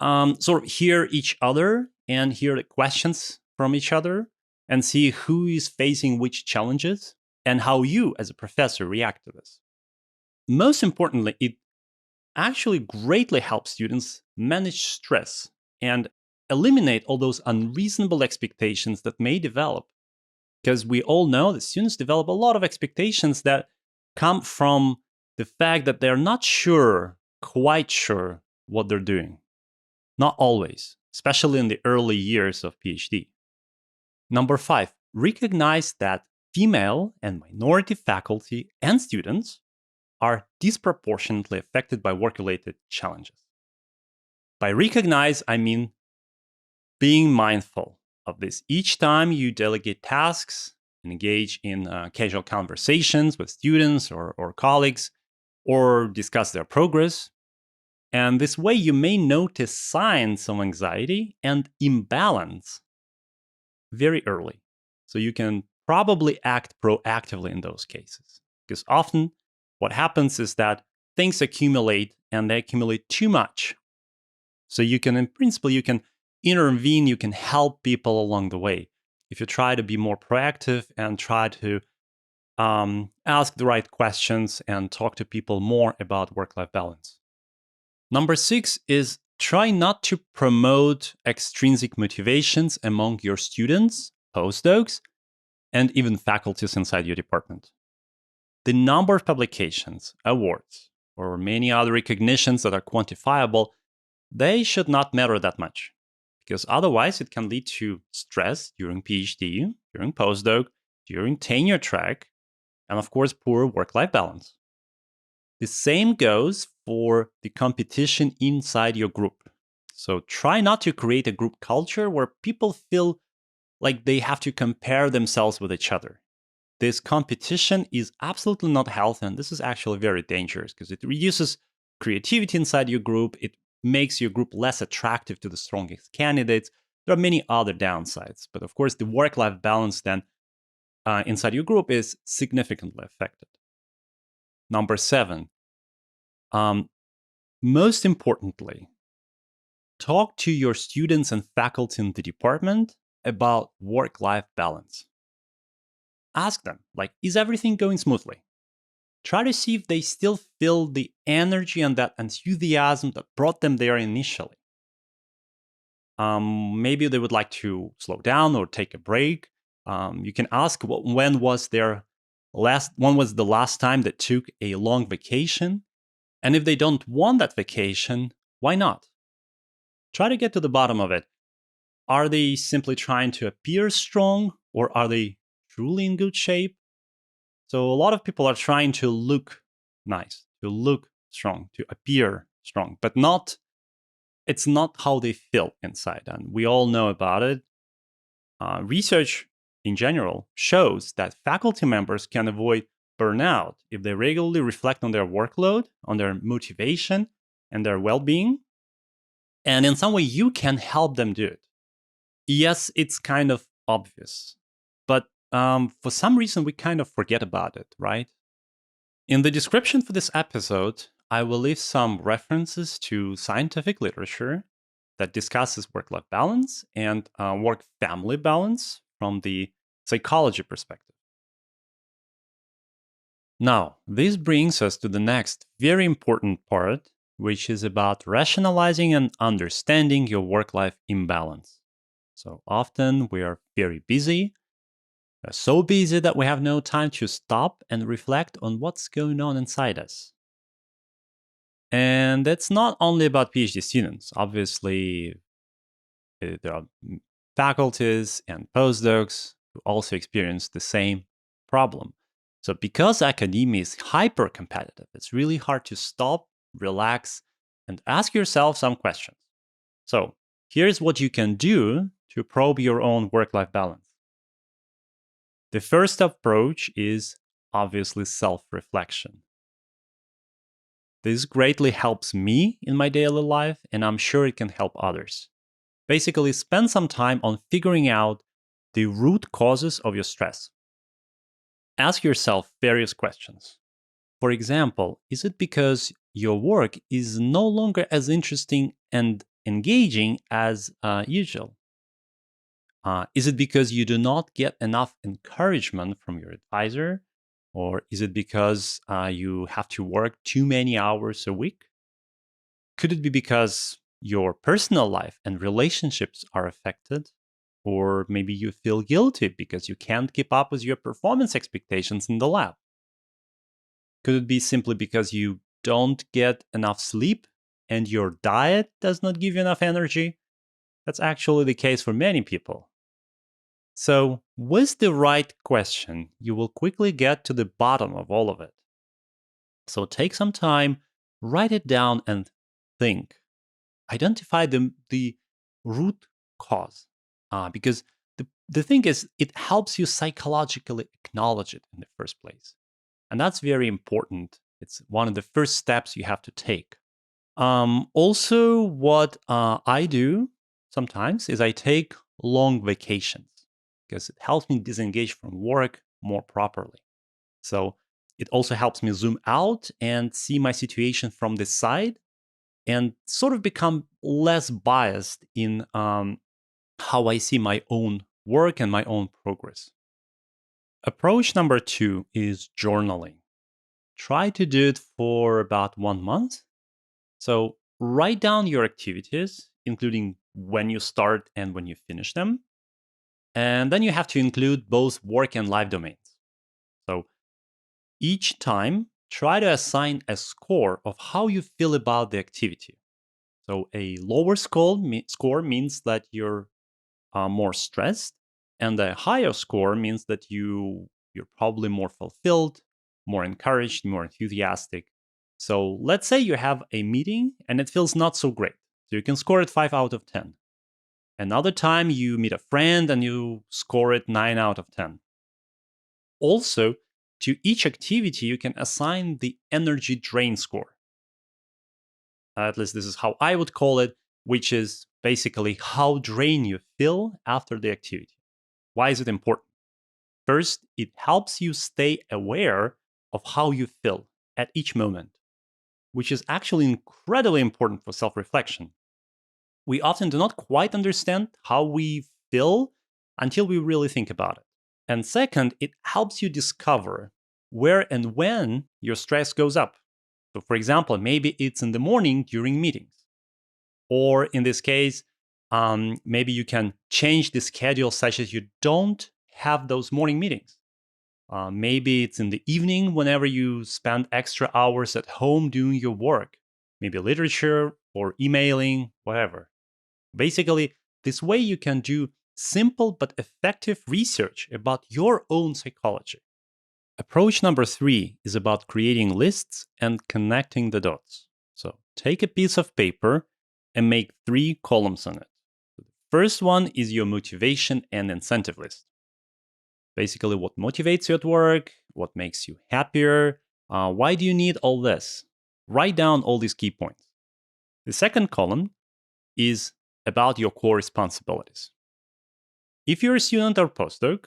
sort of hear each other and hear the questions from each other and see who is facing which challenges and how you as a professor react to this. Most importantly, it actually greatly helps students manage stress and eliminate all those unreasonable expectations that may develop. Because we all know that students develop a lot of expectations that come from the fact that they're not quite sure what they're doing. Not always, especially in the early years of PhD. Number five, recognize that female and minority faculty and students are disproportionately affected by work-related challenges. By recognize, I mean being mindful of this. Each time you delegate tasks, engage in casual conversations with students or colleagues, or discuss their progress. And this way, you may notice signs of anxiety and imbalance very early. So you can probably act proactively in those cases. Because often what happens is that things accumulate and they accumulate too much. So you can, in principle, you can intervene, you can help people along the way. If you try to be more proactive and try to ask the right questions and talk to people more about work-life balance. Number six is try not to promote extrinsic motivations among your students, postdocs, and even faculties inside your department. The number of publications, awards, or many other recognitions that are quantifiable, they should not matter that much. Because otherwise it can lead to stress during PhD, during postdoc, during tenure track, and of course, poor work-life balance. The same goes for the competition inside your group. So try not to create a group culture where people feel like they have to compare themselves with each other. This competition is absolutely not healthy, and this is actually very dangerous because it reduces creativity inside your group. It makes your group less attractive to the strongest candidates. There are many other downsides, but of course, the work-life balance then inside your group is significantly affected. Number 7, um, most importantly, talk to your students and faculty in the department about work-life balance. Ask them, like, is everything going smoothly? Try to see if they still feel the energy and that enthusiasm that brought them there initially. Maybe they would like to slow down or take a break. You can ask when was the last time they took a long vacation, and if they don't want that vacation, why not? Try to get to the bottom of it. Are they simply trying to appear strong, or are they truly in good shape? So a lot of people are trying to look nice, to look strong, to appear strong, but it's not how they feel inside. And we all know about it. Research in general shows that faculty members can avoid burnout if they regularly reflect on their workload, on their motivation, and their well-being. And in some way, you can help them do it. Yes, it's kind of obvious, but for some reason, we kind of forget about it, right? In the description for this episode, I will leave some references to scientific literature that discusses work-life balance and work-family balance from the psychology perspective. Now, this brings us to the next very important part, which is about rationalizing and understanding your work-life imbalance. So often we are very busy, so busy that we have no time to stop and reflect on what's going on inside us. And it's not only about PhD students. Obviously, there are faculties and postdocs who also experience the same problem. So, because academia is hyper competitive, it's really hard to stop, relax, and ask yourself some questions. So, here's what you can do to probe your own work life balance. The first approach is obviously self reflection. This greatly helps me in my daily life, and I'm sure it can help others. Basically, spend some time on figuring out the root causes of your stress. Ask yourself various questions. For example, is it because your work is no longer as interesting and engaging as usual? Is it because you do not get enough encouragement from your advisor? Or is it because you have to work too many hours a week? Could it be because your personal life and relationships are affected? Or maybe you feel guilty because you can't keep up with your performance expectations in the lab? Could it be simply because you don't get enough sleep and your diet does not give you enough energy? That's actually the case for many people. So, with the right question, you will quickly get to the bottom of all of it. So, take some time, write it down, and think. Identify the root cause. Because the thing is, it helps you psychologically acknowledge it in the first place. And that's very important. It's one of the first steps you have to take. Also, what I do sometimes is I take long vacations because it helps me disengage from work more properly. So it also helps me zoom out and see my situation from the side and sort of become less biased in how I see my own work and my own progress. Approach number 2 is journaling. Try to do it for about 1 month. So write down your activities, including when you start and when you finish them. And then you have to include both work and life domains. So each time, try to assign a score of how you feel about the activity. So a lower score means that you're more stressed, and a higher score means that you're probably more fulfilled, more encouraged, more enthusiastic. So let's say you have a meeting and it feels not so great. So you can score it 5 out of 10. Another time you meet a friend and you score it 9 out of 10. Also, to each activity, you can assign the energy drain score. At least this is how I would call it, which is basically how drained you feel after the activity. Why is it important? First, it helps you stay aware of how you feel at each moment, which is actually incredibly important for self reflection. We often do not quite understand how we feel until we really think about it. And second, it helps you discover where and when your stress goes up. So, for example, maybe it's in the morning during meetings. Or in this case, maybe you can change the schedule such as you don't have those morning meetings. Maybe it's in the evening whenever you spend extra hours at home doing your work, maybe literature or emailing, whatever. Basically, this way you can do simple but effective research about your own psychology. Approach number 3 is about creating lists and connecting the dots. So take a piece of paper and make 3 columns on it. The first one is your motivation and incentive list. Basically, what motivates you at work, what makes you happier, why do you need all this? Write down all these key points. The second column is about your core responsibilities. If you're a student or postdoc,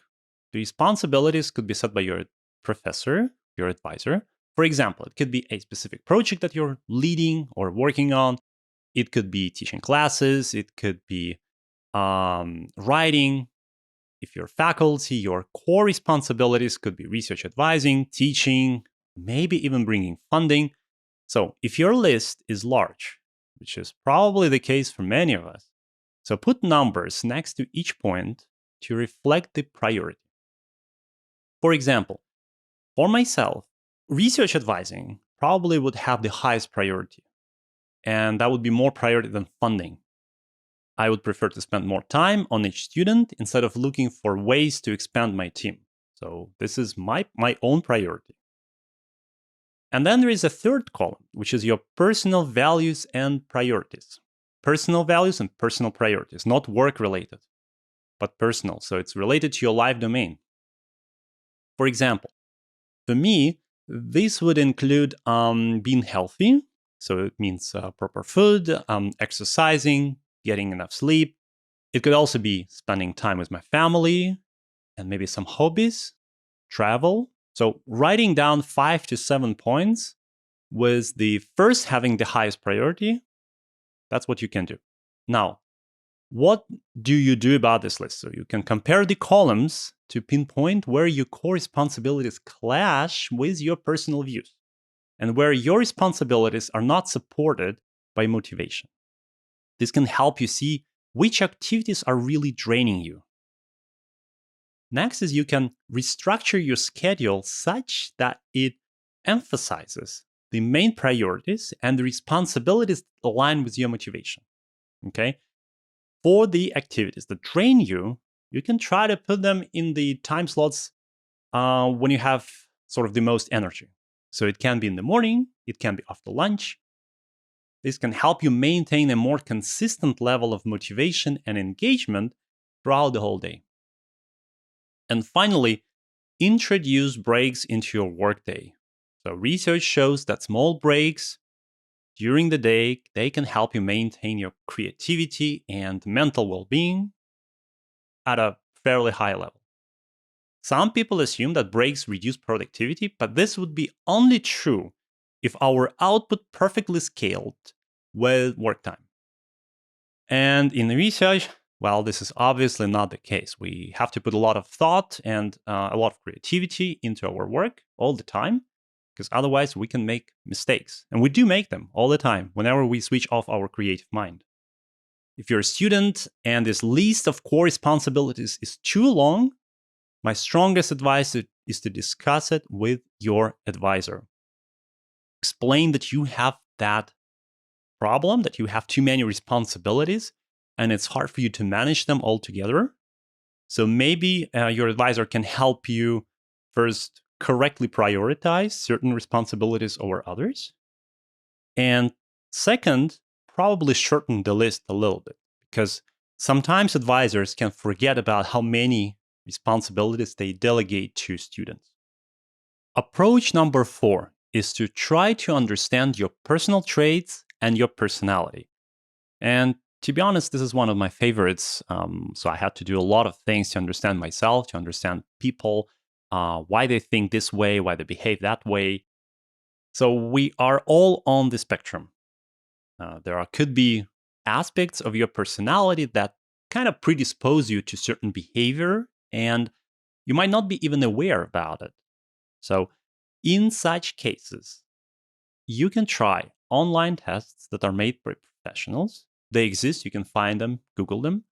the responsibilities could be set by your professor, your advisor. For example, it could be a specific project that you're leading or working on. It could be teaching classes. It could be writing. If you're faculty, your core responsibilities could be research advising, teaching, maybe even bringing funding. So if your list is large, which is probably the case for many of us, so put numbers next to each point to reflect the priority. For example, for myself, research advising probably would have the highest priority, and that would be more priority than funding. I would prefer to spend more time on each student instead of looking for ways to expand my team. So this is my own priority. And then there is a third column, which is your personal values and priorities. Personal values and personal priorities, not work related, but personal. So it's related to your life domain. For example, for me, this would include being healthy. So it means proper food, exercising, getting enough sleep. It could also be spending time with my family and maybe some hobbies, travel. So writing down 5 to 7 points with the first having the highest priority, that's what you can do. Now, what do you do about this list? So you can compare the columns to pinpoint where your core responsibilities clash with your personal views and where your responsibilities are not supported by motivation. This can help you see which activities are really draining you. Next is you can restructure your schedule such that it emphasizes the main priorities and the responsibilities that align with your motivation. Okay? For the activities that drain you, you can try to put them in the time slots when you have sort of the most energy. So it can be in the morning, it can be after lunch. This can help you maintain a more consistent level of motivation and engagement throughout the whole day. And finally, introduce breaks into your workday. So research shows that small breaks during the day, they can help you maintain your creativity and mental well-being at a fairly high level. Some people assume that breaks reduce productivity, but this would be only true if our output perfectly scaled with work time. And in research, well, this is obviously not the case. We have to put a lot of thought and a lot of creativity into our work all the time, because otherwise we can make mistakes. And we do make them all the time whenever we switch off our creative mind. If you're a student and this list of core responsibilities is too long, my strongest advice is to discuss it with your advisor. Explain that you have that problem, that you have too many responsibilities, and it's hard for you to manage them all together. So maybe your advisor can help you first correctly prioritize certain responsibilities over others. And second, probably shorten the list a little bit because sometimes advisors can forget about how many responsibilities they delegate to students. Approach number 4 is to try to understand your personal traits and your personality. And to be honest, this is one of my favorites. So I had to do a lot of things to understand myself, to understand people, why they think this way, why they behave that way. So we are all on the spectrum. Could be aspects of your personality that kind of predispose you to certain behavior, and you might not be even aware about it. So in such cases, you can try online tests that are made by professionals. They exist, you can find them, Google them.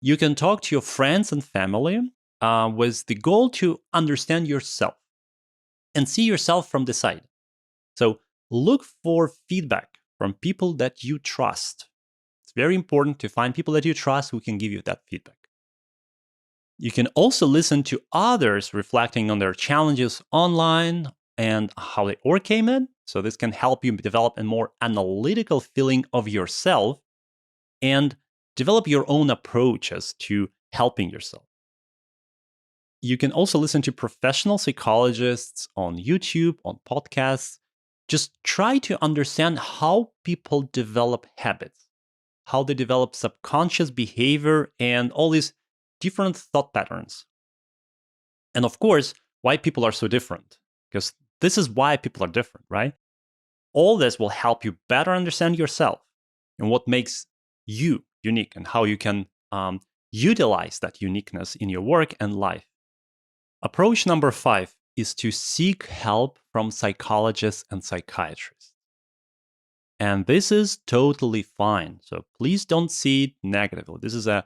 You can talk to your friends and family with the goal to understand yourself and see yourself from the side. So look for feedback from people that you trust. It's very important to find people that you trust who can give you that feedback. You can also listen to others reflecting on their challenges online and how they overcame it. So this can help you develop a more analytical feeling of yourself and develop your own approaches to helping yourself. You can also listen to professional psychologists on YouTube, on podcasts. Just try to understand how people develop habits, how they develop subconscious behavior, and all these different thought patterns. And of course, why people are so different, because this is why people are different, right? All this will help you better understand yourself and what makes you unique and how you can utilize that uniqueness in your work and life. Approach number 5 is to seek help from psychologists and psychiatrists. And this is totally fine. So please don't see it negatively. This is a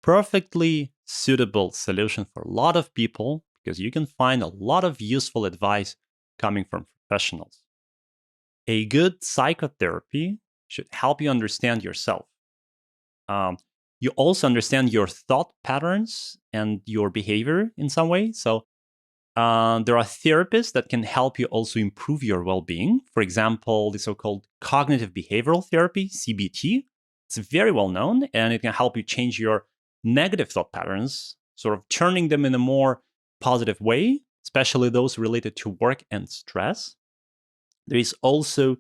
perfectly suitable solution for a lot of people because you can find a lot of useful advice coming from professionals. A good psychotherapy should help you understand yourself. You also understand your thought patterns and your behavior in some way. So there are therapists that can help you also improve your well-being. For example, the so-called cognitive behavioral therapy, CBT. It's very well known, and it can help you change your negative thought patterns, sort of turning them in a more positive way, especially those related to work and stress. There is also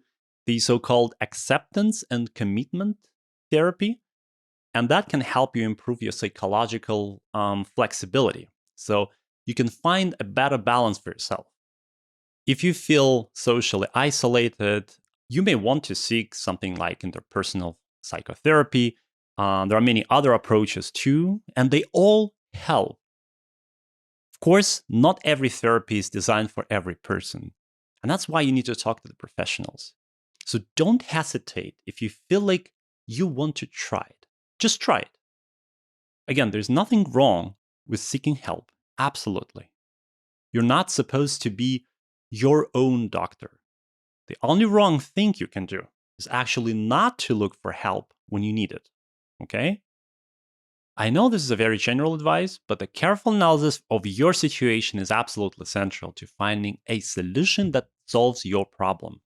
the so-called acceptance and commitment therapy, and that can help you improve your psychological flexibility. So you can find a better balance for yourself. If you feel socially isolated, you may want to seek something like interpersonal psychotherapy. There are many other approaches too, and they all help. Of course, not every therapy is designed for every person, and that's why you need to talk to the professionals. So don't hesitate if you feel like you want to try it. Just try it. Again, there's nothing wrong with seeking help. Absolutely. You're not supposed to be your own doctor. The only wrong thing you can do is actually not to look for help when you need it. Okay? I know this is a very general advice, but the careful analysis of your situation is absolutely central to finding a solution that solves your problem.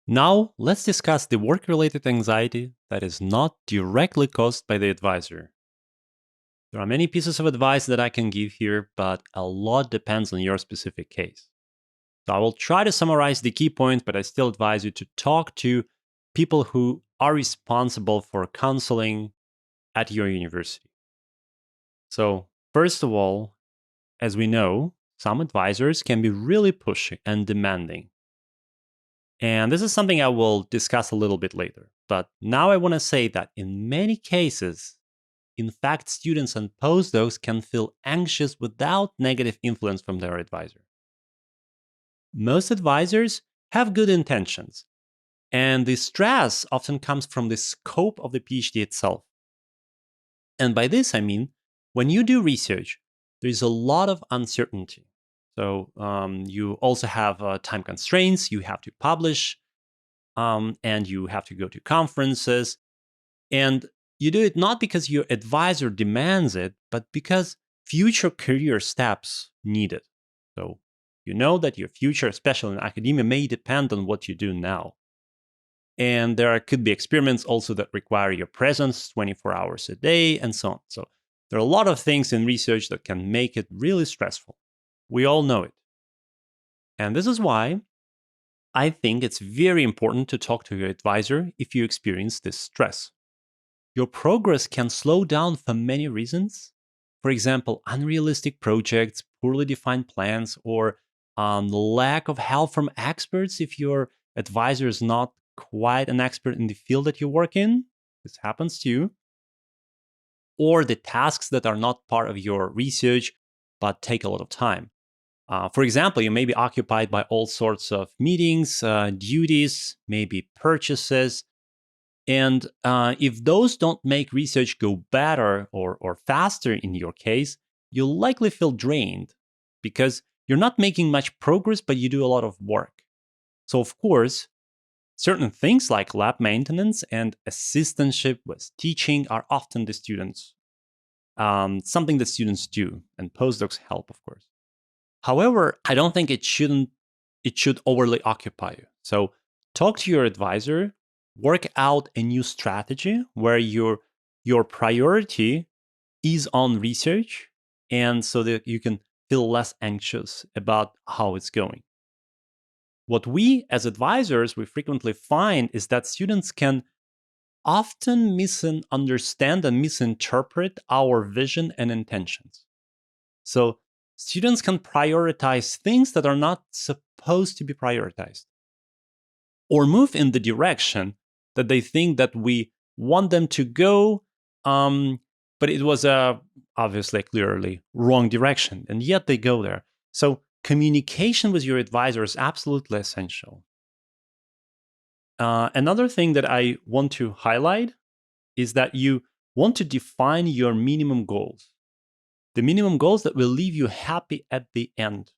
Now, let's discuss the work-related anxiety that is not directly caused by the advisor. There are many pieces of advice that I can give here, but a lot depends on your specific case. So I will try to summarize the key points, but I still advise you to talk to people who are responsible for counseling at your university. So, first of all, as we know, some advisors can be really pushy and demanding. And this is something I will discuss a little bit later. But now I want to say that in many cases, in fact, students and postdocs can feel anxious without negative influence from their advisor. Most advisors have good intentions, and the stress often comes from the scope of the PhD itself. And by this, I mean, when you do research, there's a lot of uncertainty. So you also have time constraints, you have to publish, and you have to go to conferences. And you do it not because your advisor demands it, but because future career steps need it. So You know that your future, especially in academia, may depend on what you do now. And there could be experiments also that require your presence 24 hours a day and so on. So there are a lot of things in research that can make it really stressful. We all know it. And this is why I think it's very important to talk to your advisor if you experience this stress. Your progress can slow down for many reasons. For example, unrealistic projects, poorly defined plans, or lack of help from experts if your advisor is not quite an expert in the field that you work in. This happens to you. Or the tasks that are not part of your research but take a lot of time. For example, you may be occupied by all sorts of meetings, duties, maybe purchases. And if those don't make research go better or faster in your case, you'll likely feel drained because you're not making much progress, but you do a lot of work. So, of course, certain things like lab maintenance and assistantship with teaching are often the students, something that students do, and postdocs help, of course. However, I don't think it should overly occupy you. So talk to your advisor, work out a new strategy where your priority is on research, and so that you can feel less anxious about how it's going. What we as advisors we frequently find is that students can often misunderstand and misinterpret our vision and intentions. So students can prioritize things that are not supposed to be prioritized, or move in the direction that they think that we want them to go, but it was obviously clearly wrong direction, and yet they go there. So communication with your advisor is absolutely essential. Another thing that I want to highlight is that you want to define your minimum goals. The minimum goals that will leave you happy at the end.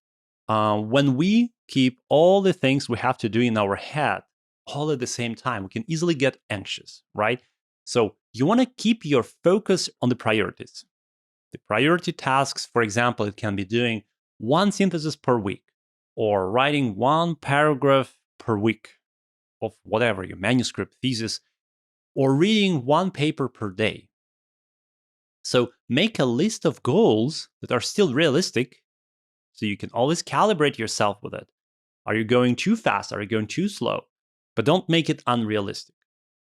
When we keep all the things we have to do in our head all at the same time, we can easily get anxious, right? So you want to keep your focus on the priorities. The priority tasks, for example, it can be doing one synthesis per week or writing one paragraph per week of whatever, your manuscript, thesis, or reading one paper per day. So make a list of goals that are still realistic so you can always calibrate yourself with it. Are you going too fast? Are you going too slow? But don't make it unrealistic.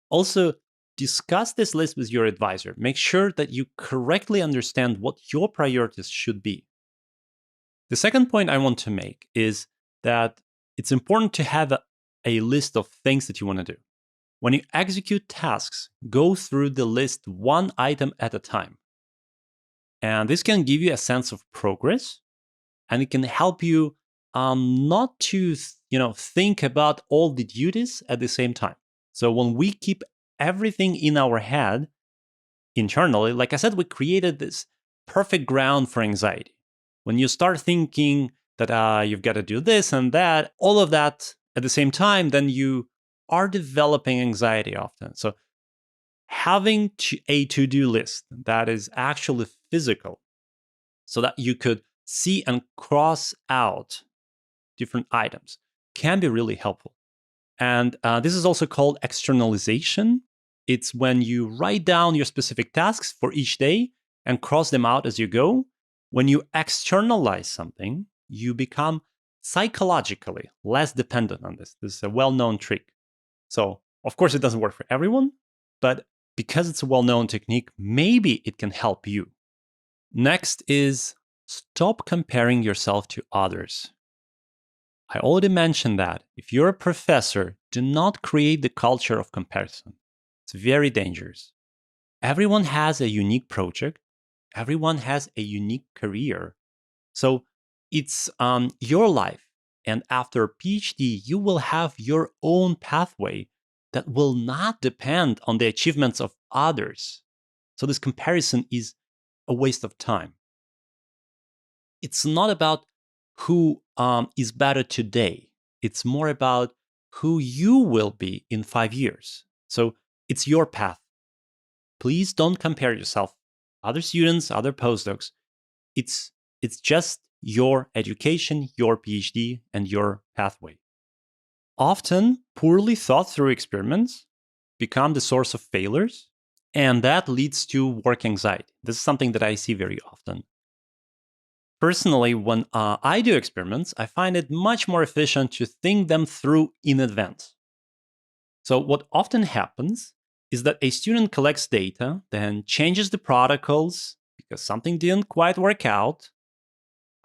Also, discuss this list with your advisor. Make sure that you correctly understand what your priorities should be. The second point I want to make is that it's important to have a list of things that you want to do. When you execute tasks, go through the list one item at a time. And this can give you a sense of progress, and it can help you not to think about all the duties at the same time. So when we keep everything in our head internally, like I said, we created this perfect ground for anxiety. When you start thinking that you've got to do this and that, all of that at the same time, then you are developing anxiety often. So having a to-do list that is actually physical so that you could see and cross out different items can be really helpful. And this is also called externalization. It's when you write down your specific tasks for each day and cross them out as you go. When you externalize something, you become psychologically less dependent on this. This is a well-known trick. So, of course, it doesn't work for everyone, but because it's a well-known technique, maybe it can help you. Next is stop comparing yourself to others. I already mentioned that if you're a professor, do not create the culture of comparison. It's very dangerous. Everyone has a unique project. Everyone has a unique career. So it's your life. And after PhD, you will have your own pathway that will not depend on the achievements of others. So this comparison is a waste of time. It's not about who is better today. It's more about who you will be in 5 years. So it's your path. Please don't compare yourself, other students, other postdocs. It's just your education, your PhD, and your pathway. Often, poorly thought through experiments become the source of failures, and that leads to work anxiety. This is something that I see very often. Personally, when I do experiments, I find it much more efficient to think them through in advance. So what often happens is that a student collects data, then changes the protocols because something didn't quite work out,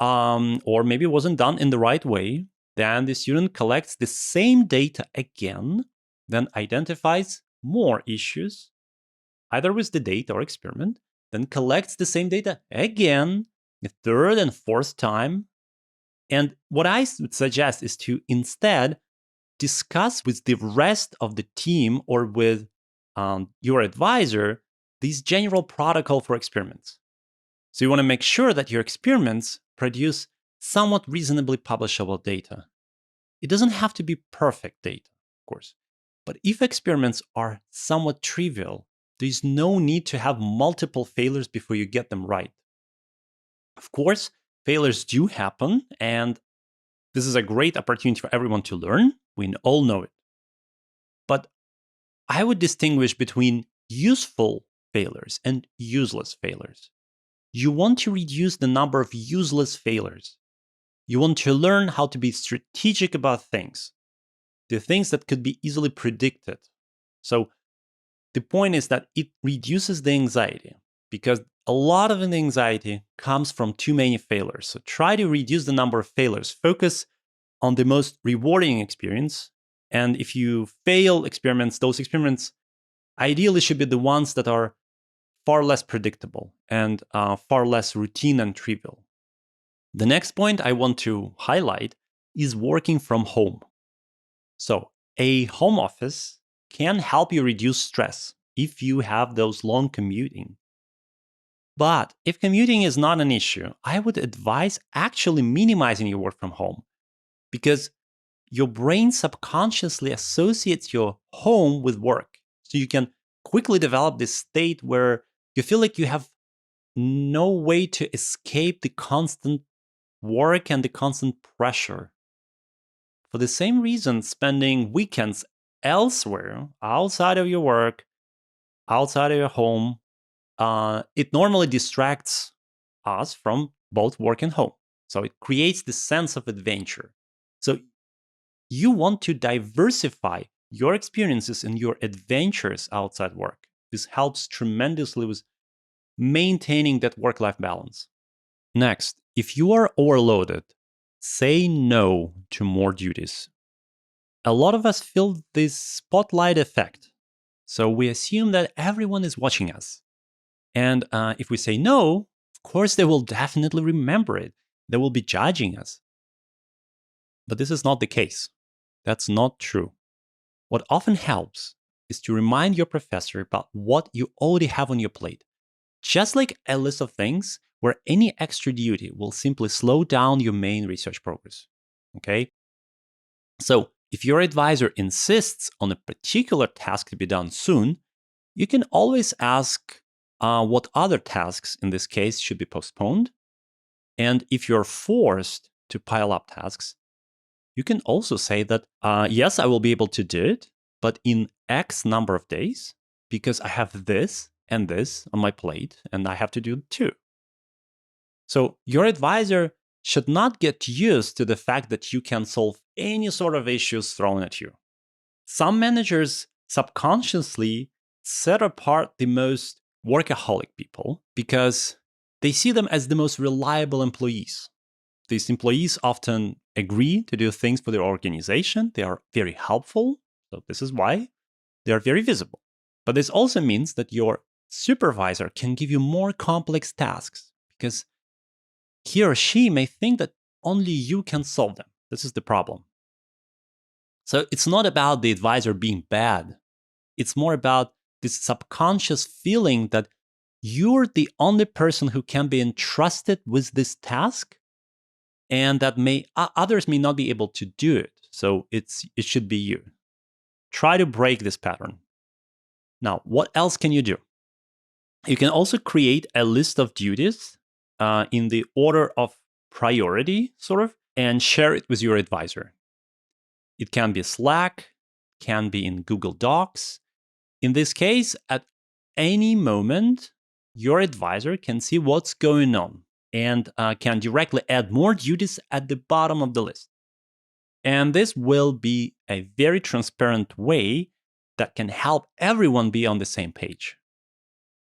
or maybe it wasn't done in the right way. Then the student collects the same data again, then identifies more issues, either with the data or experiment, then collects the same data again, the third and fourth time. And what I would suggest is to instead discuss with the rest of the team or with your advisor these general protocol for experiments. So you want to make sure that your experiments produce somewhat reasonably publishable data. It doesn't have to be perfect data, of course. But if experiments are somewhat trivial, there's no need to have multiple failures before you get them right. Of course, failures do happen, and this is a great opportunity for everyone to learn. We all know it. But I would distinguish between useful failures and useless failures. You want to reduce the number of useless failures. You want to learn how to be strategic about things, the things that could be easily predicted. So the point is that it reduces the anxiety because a lot of the anxiety comes from too many failures. So try to reduce the number of failures. Focus on the most rewarding experience. And if you fail experiments, those experiments ideally should be the ones that are far less predictable and far less routine and trivial. The next point I want to highlight is working from home. So a home office can help you reduce stress if you have those long commuting. But if commuting is not an issue, I would advise actually minimizing your work from home because your brain subconsciously associates your home with work. So you can quickly develop this state where you feel like you have no way to escape the constant work and the constant pressure. For the same reason, spending weekends elsewhere, outside of your work, outside of your home, it normally distracts us from both work and home. So it creates this sense of adventure. So you want to diversify your experiences and your adventures outside work. This helps tremendously with maintaining that work-life balance. Next, if you are overloaded, say no to more duties. A lot of us feel this spotlight effect. So we assume that everyone is watching us. And if we say no, of course, they will definitely remember it. They will be judging us. But this is not the case. That's not true. What often helps is to remind your professor about what you already have on your plate. Just like a list of things where any extra duty will simply slow down your main research progress. Okay? So if your advisor insists on a particular task to be done soon, you can always ask what other tasks in this case should be postponed. And if you're forced to pile up tasks, you can also say that, yes, I will be able to do it, but in X number of days, because I have this and this on my plate, and I have to do it too. So your advisor should not get used to the fact that you can solve any sort of issues thrown at you. Some managers subconsciously set apart the most workaholic people because they see them as the most reliable employees. These employees often agree to do things for their organization. They are very helpful. So this is why they are very visible. But this also means that your supervisor can give you more complex tasks because he or she may think that only you can solve them. This is the problem. So it's not about the advisor being bad. It's more about this subconscious feeling that you're the only person who can be entrusted with this task and that others may not be able to do it. So it should be you. Try to break this pattern. Now, what else can you do? You can also create a list of duties in the order of priority, sort of, and share it with your advisor. It can be Slack, can be in Google Docs. In this case, at any moment, your advisor can see what's going on and can directly add more duties at the bottom of the list. And this will be a very transparent way that can help everyone be on the same page.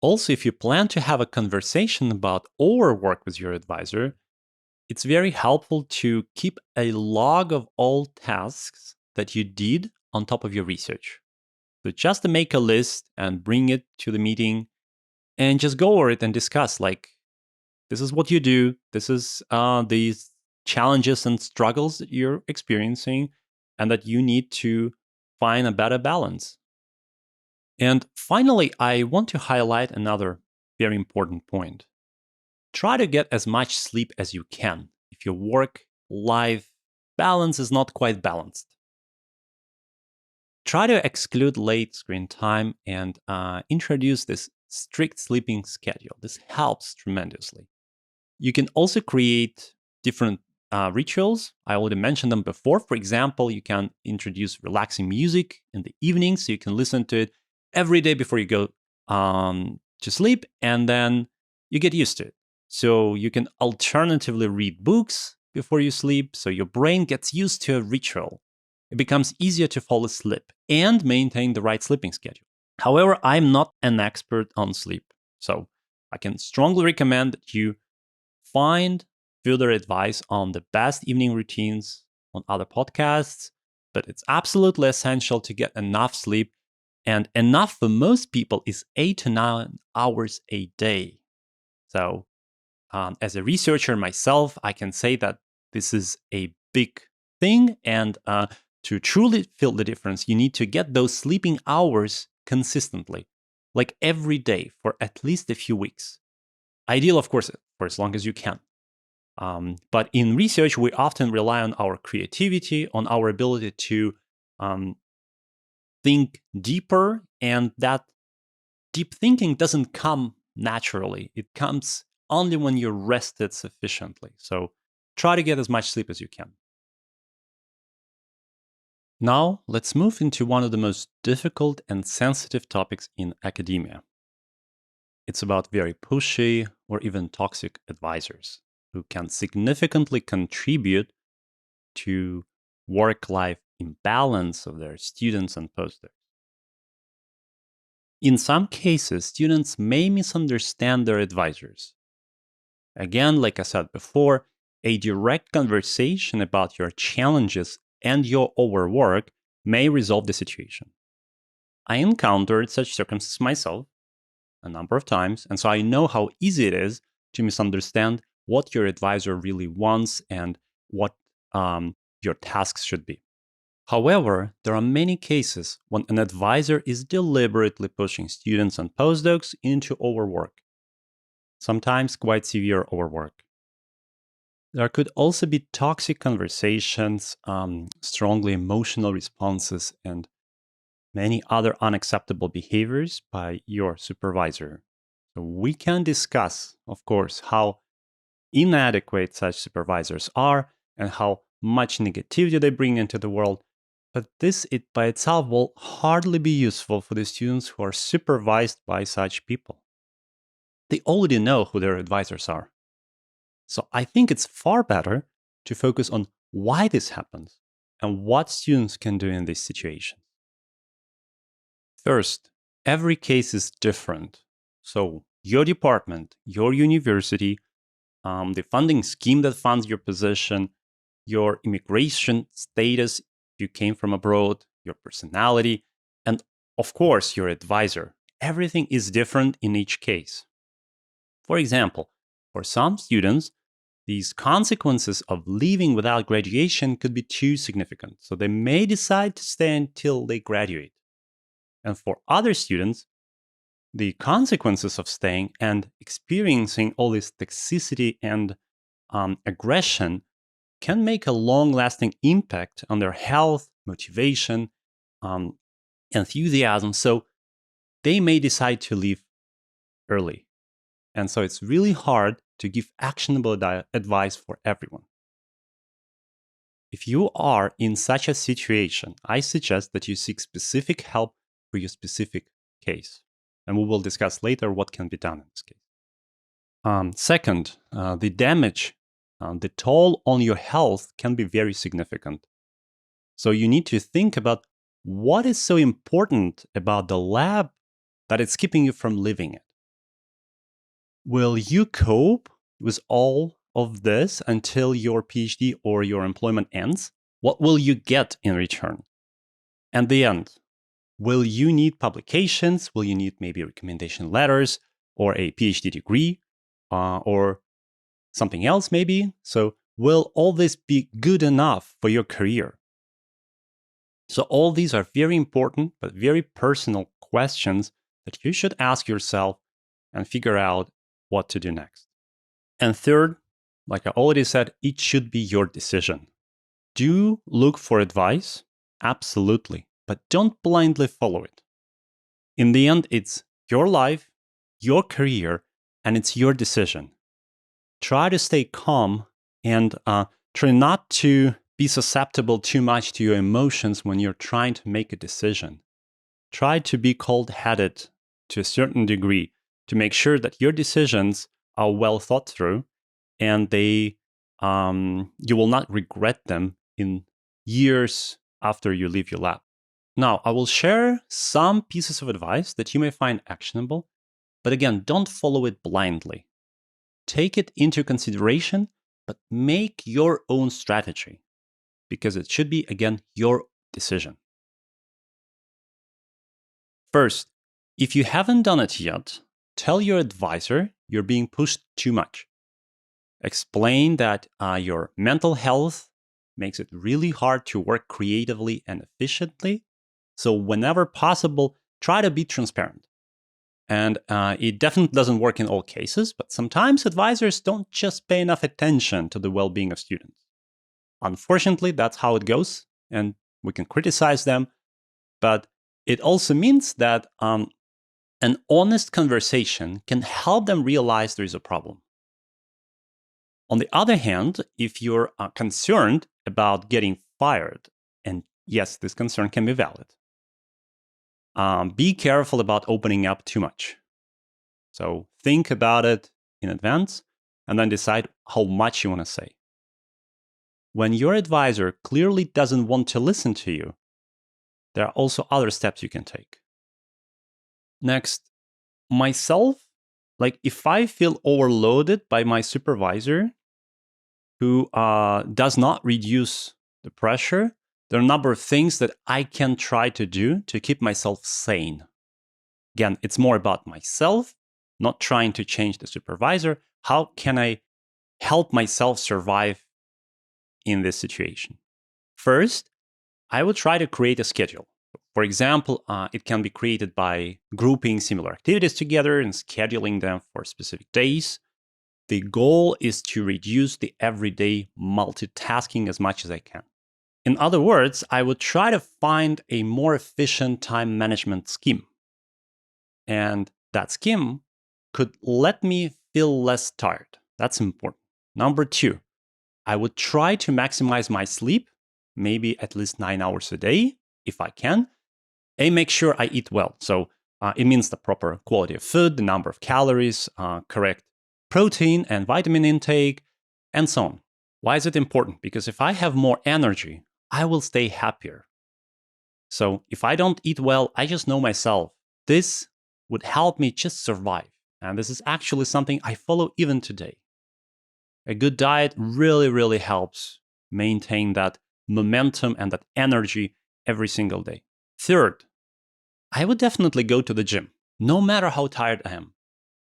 Also, if you plan to have a conversation about overwork with your advisor, it's very helpful to keep a log of all tasks that you did on top of your research. So just to make a list and bring it to the meeting and just go over it and discuss, like, this is what you do, this is these challenges and struggles that you're experiencing, and that you need to find a better balance. And finally, I want to highlight another very important point. Try to get as much sleep as you can if your work-life balance is not quite balanced. Try to exclude late screen time and introduce this strict sleeping schedule. This helps tremendously. You can also create different rituals. I already mentioned them before. For example, you can introduce relaxing music in the evening so you can listen to it every day before you go to sleep, and then you get used to it. So you can alternatively read books before you sleep, so your brain gets used to a ritual. It becomes easier to fall asleep and maintain the right sleeping schedule. However, I'm not an expert on sleep, so I can strongly recommend that you find further advice on the best evening routines on other podcasts, but it's absolutely essential to get enough sleep, and enough for most people is 8 to 9 hours a day. So as a researcher myself, I can say that this is a big thing, and to truly feel the difference, you need to get those sleeping hours consistently, like every day for at least a few weeks. Ideal, of course, for as long as you can. But in research, we often rely on our creativity, on our ability to think deeper, and that deep thinking doesn't come naturally. It comes only when you're rested sufficiently. So try to get as much sleep as you can. Now, let's move into one of the most difficult and sensitive topics in academia. It's about very pushy or even toxic advisors who can significantly contribute to work-life imbalance of their students and postdocs. In some cases, students may misunderstand their advisors. Again, like I said before, a direct conversation about your challenges and your overwork may resolve the situation. I encountered such circumstances myself a number of times, and so I know how easy it is to misunderstand what your advisor really wants and what your tasks should be. However, there are many cases when an advisor is deliberately pushing students and postdocs into overwork, sometimes quite severe overwork. There could also be toxic conversations, strongly emotional responses, and many other unacceptable behaviors by your supervisor. So we can discuss, of course, how inadequate such supervisors are and how much negativity they bring into the world. But this by itself will hardly be useful for the students who are supervised by such people. They already know who their advisors are. So I think it's far better to focus on why this happens and what students can do in this situation. First, every case is different. So your department, your university, the funding scheme that funds your position, your immigration status, if you came from abroad, your personality, and of course, your advisor. Everything is different in each case. For example, for some students, these consequences of leaving without graduation could be too significant, so they may decide to stay until they graduate. And for other students, the consequences of staying and experiencing all this toxicity and aggression can make a long-lasting impact on their health, motivation, enthusiasm. So they may decide to leave early. And so it's really hard to give actionable advice for everyone. If you are in such a situation, I suggest that you seek specific help for your specific case. And we will discuss later what can be done in this case. Second, the damage, the toll on your health can be very significant. So you need to think about what is so important about the lab that it's keeping you from living it. Will you cope with all of this until your PhD or your employment ends? What will you get in return? And the end, will you need publications? Will you need maybe recommendation letters or a PhD degree or something else maybe? So will all this be good enough for your career? So all these are very important but very personal questions that you should ask yourself and figure out what to do next. And third, like I already said, it should be your decision. Do look for advice, absolutely, but don't blindly follow it. In the end, it's your life, your career, and it's your decision. Try to stay calm and try not to be susceptible too much to your emotions when you're trying to make a decision. Try to be cold-headed to a certain degree to make sure that your decisions are well thought through and you will not regret them in years after you leave your lab. Now, I will share some pieces of advice that you may find actionable, but again, don't follow it blindly. Take it into consideration, but make your own strategy, because it should be, again, your decision. First, if you haven't done it yet, tell your advisor you're being pushed too much. Explain that your mental health makes it really hard to work creatively and efficiently. So whenever possible, try to be transparent. And it definitely doesn't work in all cases, but sometimes advisors don't just pay enough attention to the well-being of students. Unfortunately, that's how it goes, and we can criticize them, but it also means that an honest conversation can help them realize there is a problem. On the other hand, if you're concerned about getting fired, and yes, this concern can be valid, be careful about opening up too much. So think about it in advance and then decide how much you want to say. When your advisor clearly doesn't want to listen to you, there are also other steps you can take. Next, myself, like if I feel overloaded by my supervisor who does not reduce the pressure, there are a number of things that I can try to do to keep myself sane. Again, it's more about myself, not trying to change the supervisor. How can I help myself survive in this situation? First, I would try to create a schedule. For example, it can be created by grouping similar activities together and scheduling them for specific days. The goal is to reduce the everyday multitasking as much as I can. In other words, I would try to find a more efficient time management scheme. And that scheme could let me feel less tired. That's important. Number 2, I would try to maximize my sleep, maybe at least 9 hours a day, if I can, and make sure I eat well. So it means the proper quality of food, the number of calories, correct protein and vitamin intake, and so on. Why is it important? Because if I have more energy, I will stay happier. So if I don't eat well, I just know myself. This would help me just survive. And this is actually something I follow even today. A good diet really, really helps maintain that momentum and that energy every single day. Third, I would definitely go to the gym, no matter how tired I am.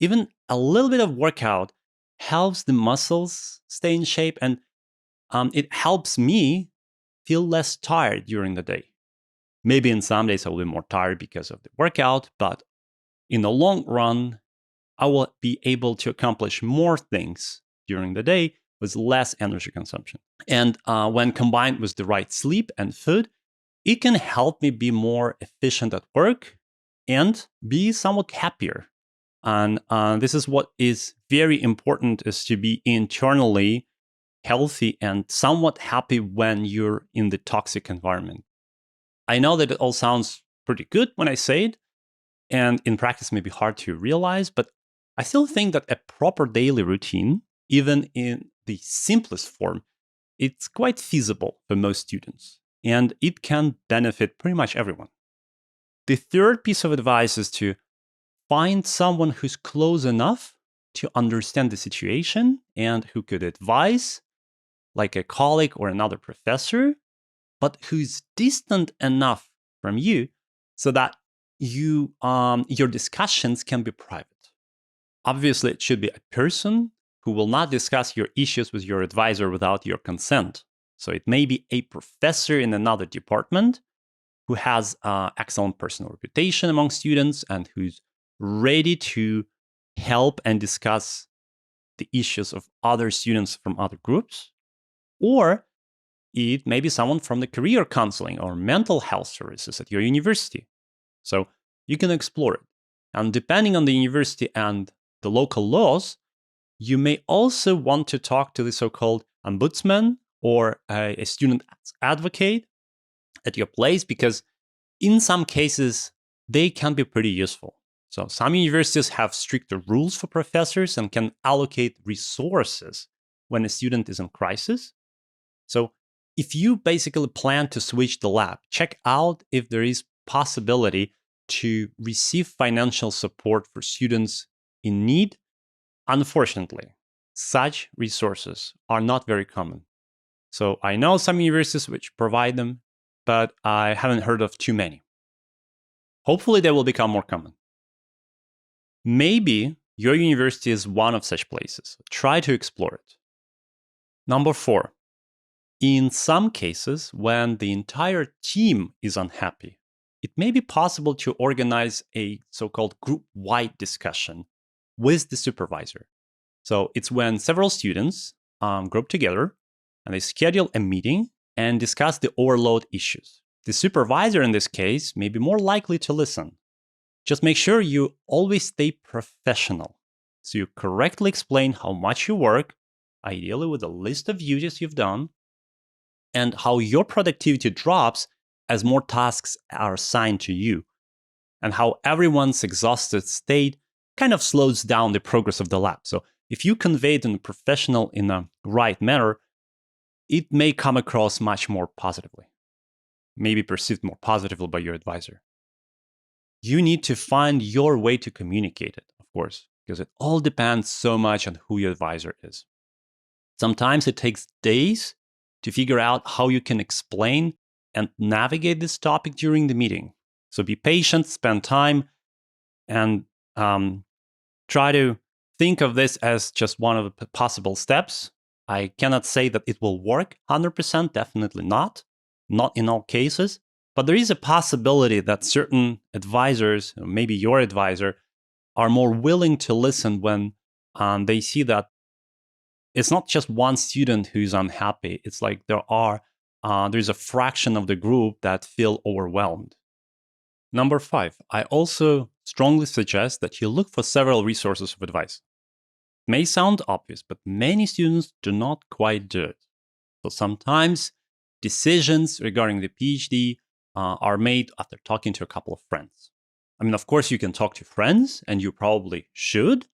Even a little bit of workout helps the muscles stay in shape, and it helps me feel less tired during the day. Maybe in some days I will be more tired because of the workout, but in the long run, I will be able to accomplish more things during the day with less energy consumption. And when combined with the right sleep and food, it can help me be more efficient at work and be somewhat happier. And this is what is very important, is to be internally healthy and somewhat happy when you're in the toxic environment. I know that it all sounds pretty good when I say it, and in practice may be hard to realize, but I still think that a proper daily routine, even in the simplest form, it's quite feasible for most students, and it can benefit pretty much everyone. The third piece of advice is to find someone who's close enough to understand the situation and who could advise, like a colleague or another professor, but who's distant enough from you so that your discussions can be private. Obviously, it should be a person who will not discuss your issues with your advisor without your consent. So it may be a professor in another department who has excellent personal reputation among students and who's ready to help and discuss the issues of other students from other groups. Or it may be someone from the career counseling or mental health services at your university. So you can explore it. And depending on the university and the local laws, you may also want to talk to the so-called ombudsman or a student advocate at your place, because in some cases, they can be pretty useful. So some universities have stricter rules for professors and can allocate resources when a student is in crisis. So if you basically plan to switch the lab, check out if there is possibility to receive financial support for students in need. Unfortunately, such resources are not very common. So I know some universities which provide them, but I haven't heard of too many. Hopefully they will become more common. Maybe your university is one of such places. Try to explore it. Number 4. In some cases, when the entire team is unhappy, it may be possible to organize a so-called group-wide discussion with the supervisor. So it's when several students group together and they schedule a meeting and discuss the overload issues. The supervisor in this case may be more likely to listen. Just make sure you always stay professional. So you correctly explain how much you work, ideally with a list of duties you've done, and how your productivity drops as more tasks are assigned to you, and how everyone's exhausted state kind of slows down the progress of the lab. So if you convey it in a professional, in a right manner, it may come across much more positively, maybe perceived more positively by your advisor. You need to find your way to communicate it, of course, because it all depends so much on who your advisor is. Sometimes it takes days to figure out how you can explain and navigate this topic during the meeting. So be patient, spend time, and try to think of this as just one of the possible steps. I cannot say that it will work 100%, definitely not in all cases, but there is a possibility that certain advisors, maybe your advisor, are more willing to listen when they see that it's not just one student who's unhappy. It's like there's a fraction of the group that feel overwhelmed. Number 5, I also strongly suggest that you look for several resources of advice. It may sound obvious, but many students do not quite do it. So sometimes decisions regarding the PhD are made after talking to a couple of friends. I mean, of course, you can talk to friends, and you probably should,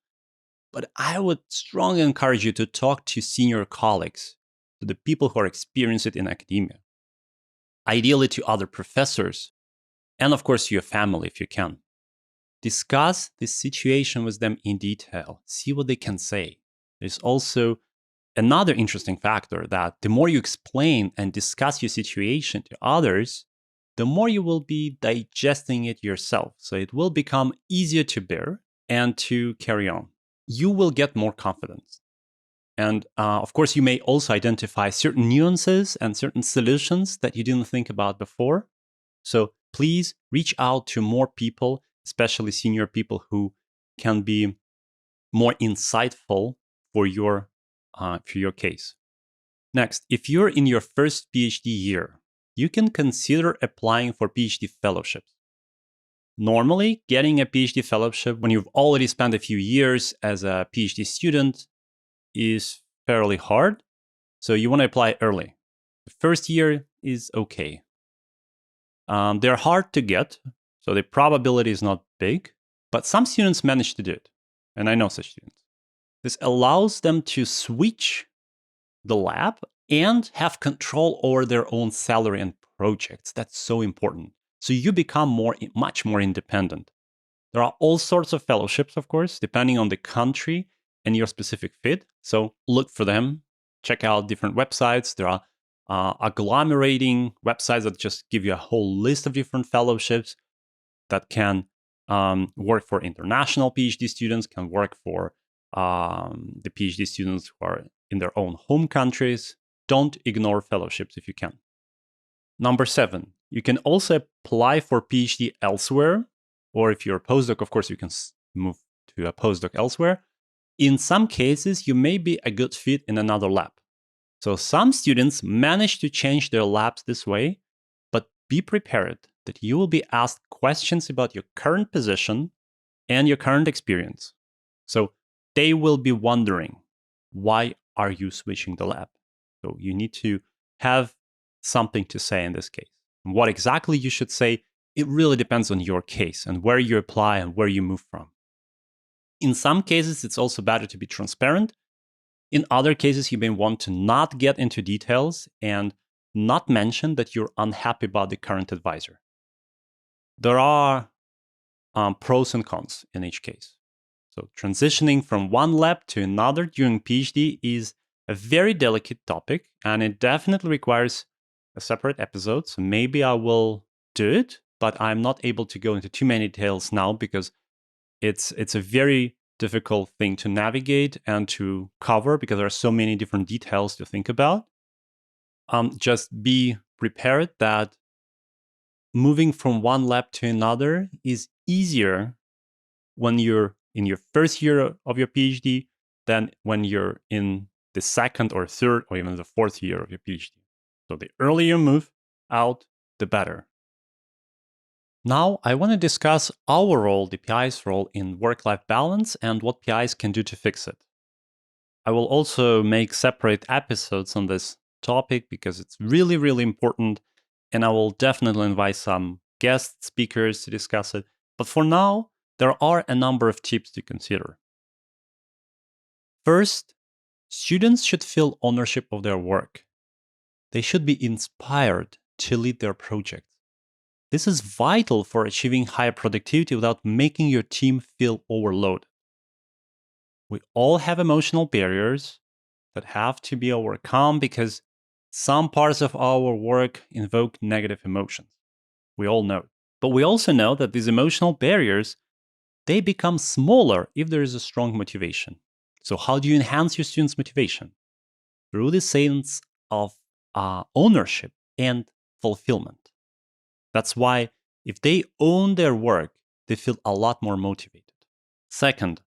but I would strongly encourage you to talk to senior colleagues, to the people who are experienced in academia, ideally to other professors, and of course, your family if you can. Discuss this situation with them in detail. See what they can say. There's also another interesting factor that the more you explain and discuss your situation to others, the more you will be digesting it yourself. So it will become easier to bear and to carry on. You will get more confidence. And of course, you may also identify certain nuances and certain solutions that you didn't think about before. So please reach out to more people, especially senior people who can be more insightful for your case. Next, if you're in your first PhD year, you can consider applying for PhD fellowships. Normally, getting a PhD fellowship when you've already spent a few years as a PhD student is fairly hard. So you want to apply early. The first year is okay. They're hard to get, so the probability is not big, but some students manage to do it. And I know such students. This allows them to switch the lab and have control over their own salary and projects. That's so important. So you become much more independent. There are all sorts of fellowships, of course, depending on the country and your specific fit. So look for them. Check out different websites. There are agglomerating websites that just give you a whole list of different fellowships that can work for international PhD students, can work for the PhD students who are in their own home countries. Don't ignore fellowships if you can. Number 7, you can also apply for PhD elsewhere, or if you're a postdoc, of course, you can move to a postdoc elsewhere. In some cases, you may be a good fit in another lab. So some students manage to change their labs this way, but be prepared that you will be asked questions about your current position and your current experience. So they will be wondering, why are you switching the lab? So you need to have something to say in this case. And what exactly you should say, it really depends on your case and where you apply and where you move from. In some cases, it's also better to be transparent. In other cases, you may want to not get into details and not mention that you're unhappy about the current advisor. There are pros and cons in each case. So transitioning from one lab to another during PhD is a very delicate topic, and it definitely requires a separate episode. So maybe I will do it, but I'm not able to go into too many details now because it's a very difficult thing to navigate and to cover because there are so many different details to think about. Just be prepared that moving from one lab to another is easier when you're in your first year of your PhD than when you're in the second or third or even the fourth year of your PhD. So the earlier you move out, the better. Now, I want to discuss our role, the PI's role in work-life balance and what PIs can do to fix it. I will also make separate episodes on this topic because it's really, really important, and I will definitely invite some guest speakers to discuss it. But for now, there are a number of tips to consider. First, students should feel ownership of their work. They should be inspired to lead their projects. This is vital for achieving higher productivity without making your team feel overloaded. We all have emotional barriers that have to be overcome because some parts of our work invoke negative emotions. We all know. But we also know that these emotional barriers, they become smaller if there is a strong motivation. So how do you enhance your students' motivation? Through the sense of ownership and fulfillment. That's why if they own their work, they feel a lot more motivated. Second,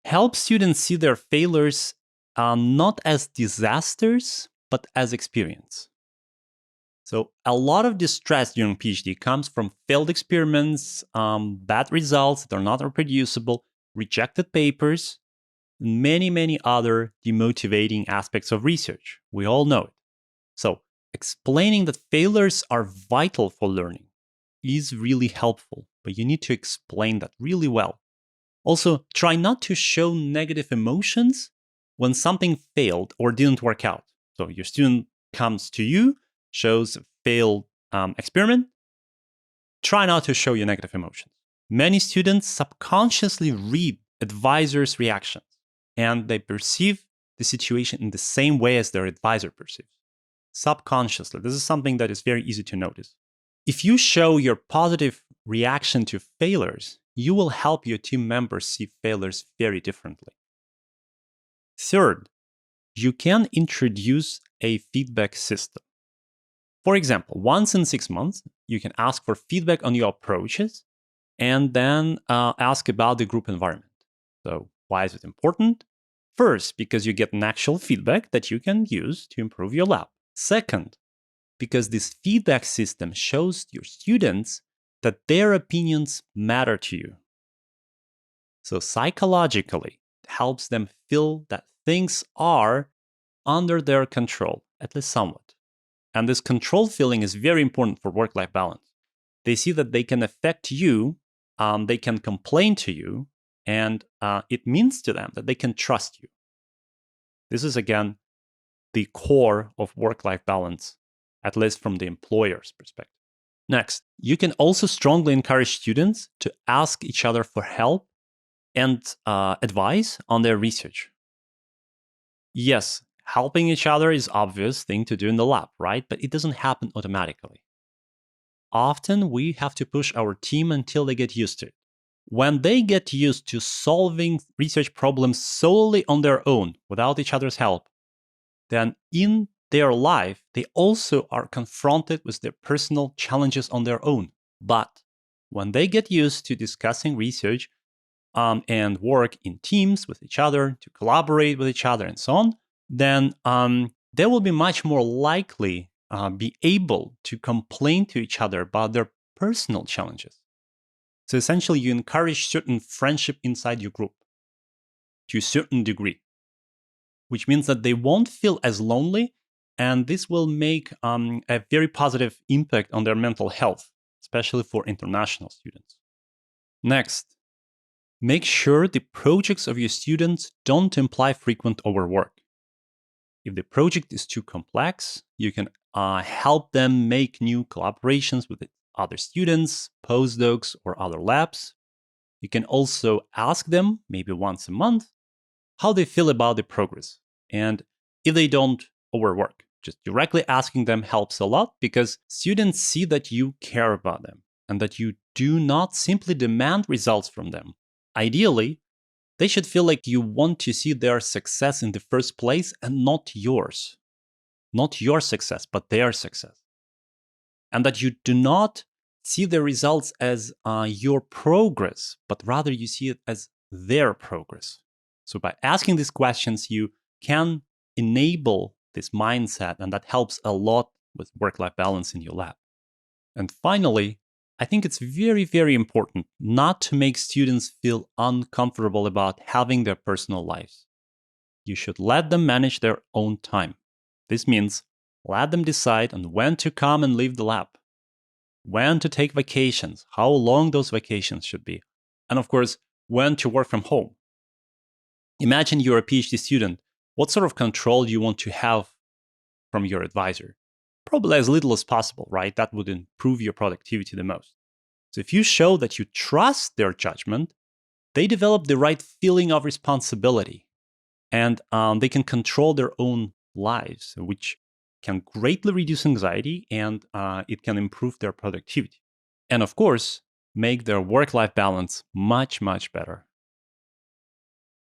help students see their failures not as disasters, but as experience. So a lot of distress during PhD comes from failed experiments, bad results that are not reproducible, rejected papers, and many, many other demotivating aspects of research. We all know it. So explaining that failures are vital for learning is really helpful, but you need to explain that really well. Also, try not to show negative emotions when something failed or didn't work out. So your student comes to you, shows a failed experiment, try not to show your negative emotions. Many students subconsciously read advisors' reactions, and they perceive the situation in the same way as their advisor perceives. Subconsciously. This is something that is very easy to notice. If you show your positive reaction to failures, you will help your team members see failures very differently. Third, you can introduce a feedback system. For example, once in 6 months, you can ask for feedback on your approaches and then ask about the group environment. So why is it important? First, because you get an actual feedback that you can use to improve your lab. Second, because this feedback system shows your students that their opinions matter to you. So psychologically, it helps them feel that things are under their control, at least somewhat. And this control feeling is very important for work-life balance. They see that they can affect you, they can complain to you, and it means to them that they can trust you. This is, again, the core of work-life balance, at least from the employer's perspective. Next, you can also strongly encourage students to ask each other for help and advice on their research. Yes, helping each other is an obvious thing to do in the lab, right? But it doesn't happen automatically. Often we have to push our team until they get used to it. When they get used to solving research problems solely on their own, without each other's help, then in their life, they also are confronted with their personal challenges on their own. But when they get used to discussing research and work in teams with each other, to collaborate with each other and so on, then they will be much more likely be able to complain to each other about their personal challenges. So essentially, you encourage certain friendship inside your group to a certain degree, which means that they won't feel as lonely, and this will make a very positive impact on their mental health, especially for international students. Next, make sure the projects of your students don't imply frequent overwork. If the project is too complex, you can help them make new collaborations with other students, postdocs, or other labs. You can also ask them, maybe once a month, how they feel about the progress. And if they don't overwork, just directly asking them helps a lot, because students see that you care about them and that you do not simply demand results from them. Ideally, they should feel like you want to see their success in the first place and not yours. Not your success, but their success. And that you do not see the results as your progress, but rather you see it as their progress. So by asking these questions, you can enable this mindset, and that helps a lot with work-life balance in your lab. And finally, I think it's very, very important not to make students feel uncomfortable about having their personal lives. You should let them manage their own time. This means let them decide on when to come and leave the lab, when to take vacations, how long those vacations should be, and of course, when to work from home. Imagine you're a PhD student. What sort of control do you want to have from your advisor? Probably as little as possible, right? That would improve your productivity the most. So if you show that you trust their judgment, they develop the right feeling of responsibility, and they can control their own lives, which can greatly reduce anxiety, and it can improve their productivity. And of course, make their work-life balance much, much better.